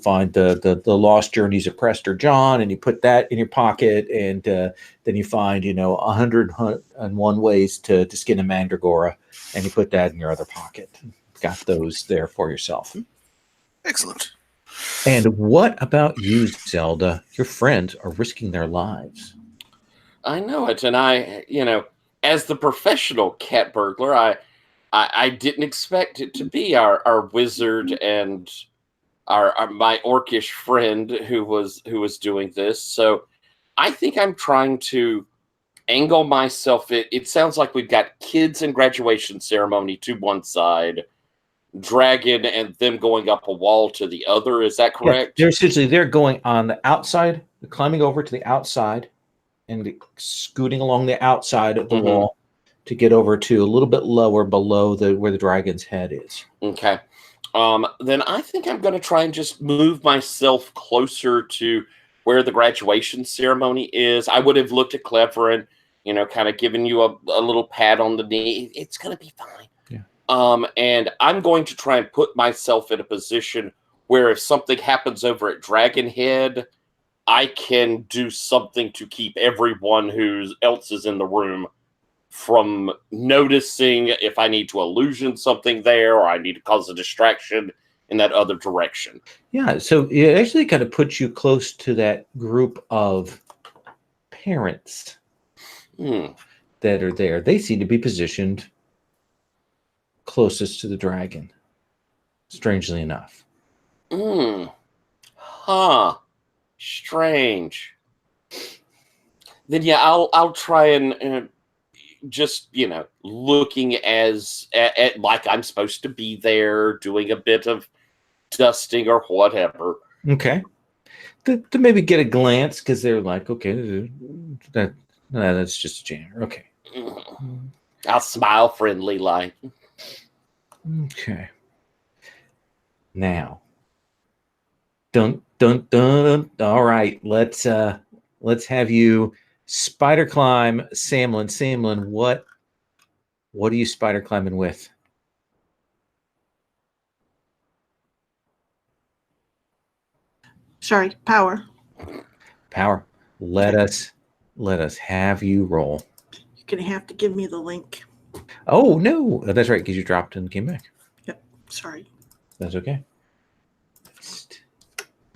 Speaker 1: find the lost journeys of Prester John, and you put that in your pocket, and then you find 101 ways to skin a mandragora, and you put that in your other pocket. Got those there for yourself.
Speaker 4: Excellent.
Speaker 1: And what about you, Zelda? Your friends are risking their lives.
Speaker 2: I know it, and as the professional cat burglar, I didn't expect it to be our wizard and my orcish friend who was doing this. So I think I'm trying to angle myself. It sounds like we've got kids and graduation ceremony to one side, dragon and them going up a wall to the other. Is that correct?
Speaker 1: Yeah, they're going on the outside, climbing over to the outside, and scooting along the outside of the wall. to get over to a little bit lower below where the dragon's head is.
Speaker 2: Okay. Then I think I'm going to try and just move myself closer to where the graduation ceremony is. I would have looked at Clever and, kind of given you a little pat on the knee. It's going to be fine.
Speaker 1: Yeah.
Speaker 2: And I'm going to try and put myself in a position where if something happens over at Dragon Head, I can do something to keep everyone else is in the room from noticing if I need to illusion something there or I need to cause a distraction in that other direction.
Speaker 1: Yeah, so it actually kind of puts you close to that group of parents that are there. They seem to be positioned closest to the dragon, strangely enough.
Speaker 2: Huh. Strange. Then yeah, I'll try and just looking as at like I'm supposed to be there, doing a bit of dusting or whatever.
Speaker 1: Okay, to maybe get a glance because they're like, okay, that's just a janitor. Okay,
Speaker 2: I'll smile friendly like.
Speaker 1: Okay. Now, dun dun dun. All right, let's have you spider climb, Samlin. Samlin, what are you spider climbing with?
Speaker 6: Sorry, power.
Speaker 1: Power. Let us have you roll.
Speaker 6: You're going to have to give me the link.
Speaker 1: Oh no, that's right, because you dropped and came back.
Speaker 6: Yep, sorry.
Speaker 1: That's okay.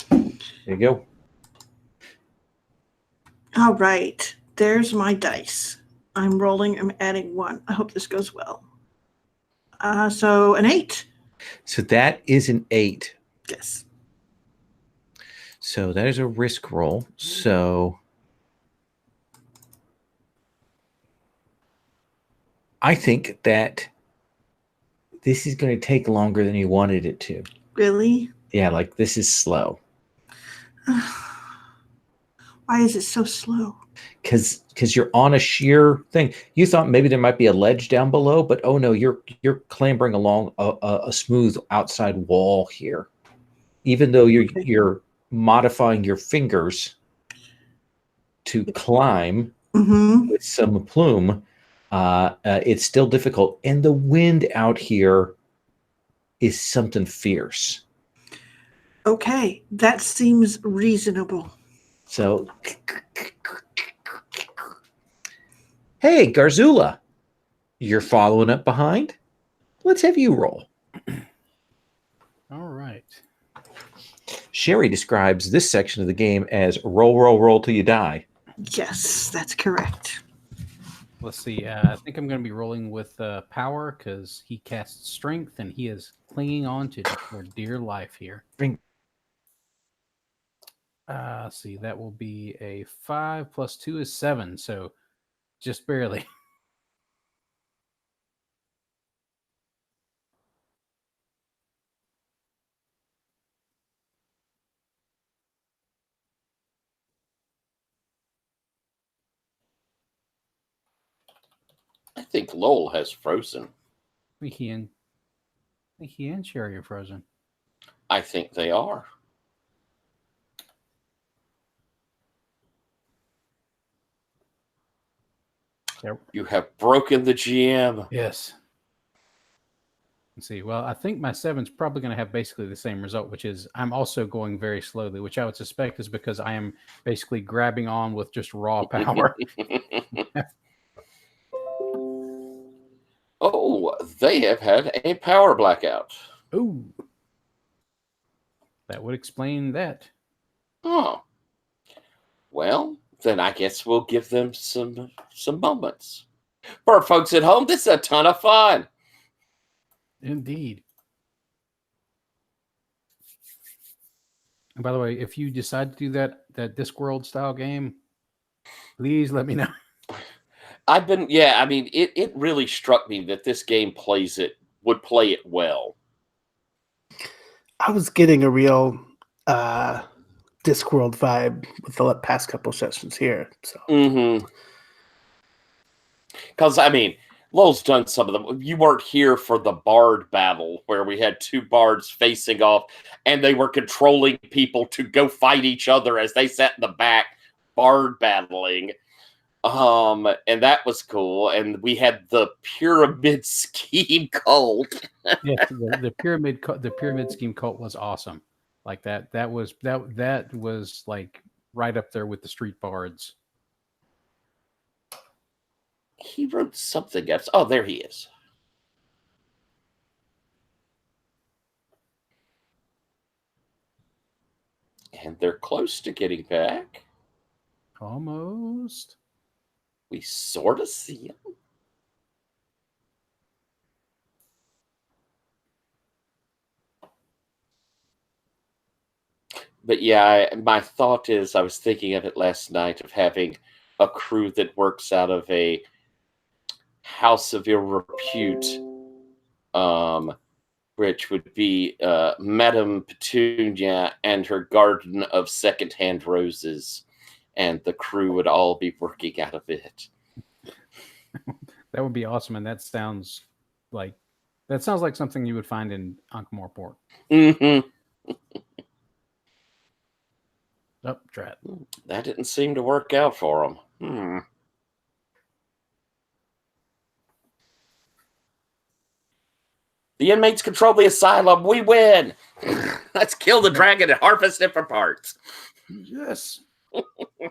Speaker 1: There you go.
Speaker 6: All right, there's my dice. I'm rolling, I'm adding 1. I hope this goes well. So an 8.
Speaker 1: So that is an 8.
Speaker 6: Yes.
Speaker 1: So that is a risk roll. So I think that this is going to take longer than you wanted it to.
Speaker 6: Really?
Speaker 1: Yeah, like this is slow.
Speaker 6: Why is it so slow?
Speaker 1: Because you're on a sheer thing. You thought maybe there might be a ledge down below, but oh no, you're clambering along a smooth outside wall here. Even though you're modifying your fingers to climb with some plume, it's still difficult. And the wind out here is something fierce.
Speaker 6: Okay, that seems reasonable.
Speaker 1: So, hey, Garzula, you're following up behind? Let's have you roll.
Speaker 3: All right.
Speaker 1: Sherry describes this section of the game as roll, roll, roll till you die.
Speaker 6: Yes, that's correct.
Speaker 3: Let's see. I think I'm going to be rolling with power because he casts strength and he is clinging on to for dear life here. Let's see. That will be a 5 plus 2 is 7. So just barely.
Speaker 2: I think Lowell has frozen.
Speaker 3: I think he and Sherry are frozen.
Speaker 2: I think they are.
Speaker 3: Yep.
Speaker 2: You have broken the GM.
Speaker 3: Yes. Let's see. Well, I think my 7's probably going to have basically the same result, which is I'm also going very slowly, which I would suspect is because I am basically grabbing on with just raw power.
Speaker 2: Oh, they have had a power blackout.
Speaker 3: Ooh. That would explain that.
Speaker 2: Oh. Well, then I guess we'll give them some moments. For folks at home, this is a ton of fun.
Speaker 3: Indeed. And by the way, if you decide to do that Discworld style game, please let me know.
Speaker 2: It really struck me that this game would play it well.
Speaker 5: I was getting a real Discworld vibe with the past couple sessions here. So,
Speaker 2: Because Lowell's done some of them. You weren't here for the bard battle where we had two bards facing off and they were controlling people to go fight each other as they sat in the back bard battling. And that was cool. And we had the pyramid scheme cult.
Speaker 3: Yeah, the pyramid scheme cult was awesome. Like that was like right up there with the street bards.
Speaker 2: He wrote something else. Oh, there he is. And they're close to getting back.
Speaker 3: Almost.
Speaker 2: We sort of see him. But yeah, my thought is, I was thinking of it last night, of having a crew that works out of a house of ill repute, which would be Madame Petunia and her garden of secondhand roses, and the crew would all be working out of it.
Speaker 3: That would be awesome, and that sounds like something you would find in Ankh-Morpork.
Speaker 2: Mm-hmm.
Speaker 3: Oh, drat.
Speaker 2: That didn't seem to work out for him. The inmates control the asylum. We win. Let's kill the dragon and harvest it for parts.
Speaker 3: Yes.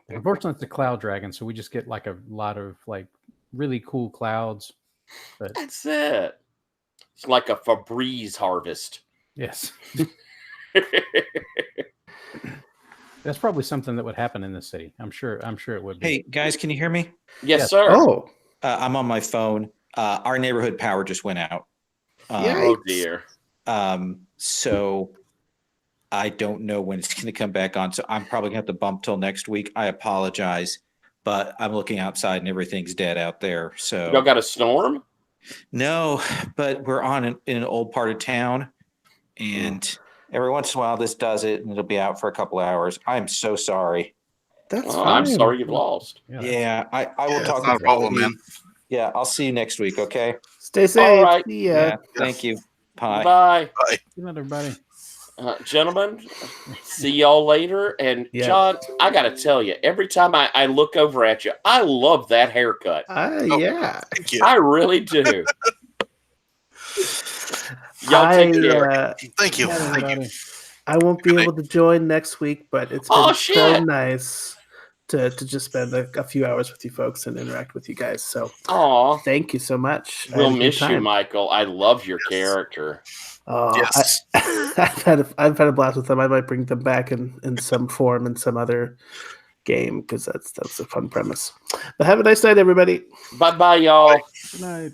Speaker 3: Unfortunately, it's a cloud dragon, so we just get like a lot of like really cool clouds. But
Speaker 2: That's it. It's like a Febreze harvest.
Speaker 3: yes. That's probably something that would happen in this city. I'm sure it would be.
Speaker 1: Hey, guys, can you hear me?
Speaker 2: Yes, sir.
Speaker 5: Oh,
Speaker 1: I'm on my phone. Our neighborhood power just went out.
Speaker 2: Oh, dear.
Speaker 1: So I don't know when it's going to come back on. So I'm probably going to have to bump till next week. I apologize, but I'm looking outside and everything's dead out there. So
Speaker 2: Y'all got a storm?
Speaker 1: no, but we're in an old part of town, and every once in a while this does it, and it'll be out for a couple of hours. I'm so sorry.
Speaker 5: that's
Speaker 2: Oh,
Speaker 5: fine.
Speaker 2: I'm sorry you've lost.
Speaker 1: Yeah, I will
Speaker 4: Yeah,
Speaker 1: talk
Speaker 4: it's not a
Speaker 1: with all of
Speaker 4: problem,
Speaker 1: you.
Speaker 4: man.
Speaker 1: Yeah, I'll see you next week. Okay.
Speaker 5: Stay safe.
Speaker 2: right.
Speaker 5: See ya.
Speaker 1: Yeah. Thank you. Bye.
Speaker 2: Bye.
Speaker 3: Good night, everybody.
Speaker 2: Gentlemen, see y'all later. And
Speaker 5: Yeah.
Speaker 2: John, I got to tell you, every time I look over at you, I love that haircut.
Speaker 5: Yeah.
Speaker 4: Thank you.
Speaker 2: I really do. Y'all take care.
Speaker 4: Thank you.
Speaker 3: Good night,
Speaker 4: Thank you.
Speaker 3: everybody.
Speaker 5: I won't be able to join next week, but it's been
Speaker 2: Oh,
Speaker 5: so
Speaker 2: shit.
Speaker 5: nice to just spend a few hours with you folks and interact with you guys. So
Speaker 2: Aw,
Speaker 5: thank you so much. I
Speaker 2: we'll
Speaker 5: had a good
Speaker 2: miss you,
Speaker 5: time.
Speaker 2: Michael. I love your character.
Speaker 4: Yes.
Speaker 5: I've had a blast with them. I might bring them back in some form in some other game because that's a fun premise. But have a nice night, everybody.
Speaker 2: Bye-bye, y'all.
Speaker 3: Good night.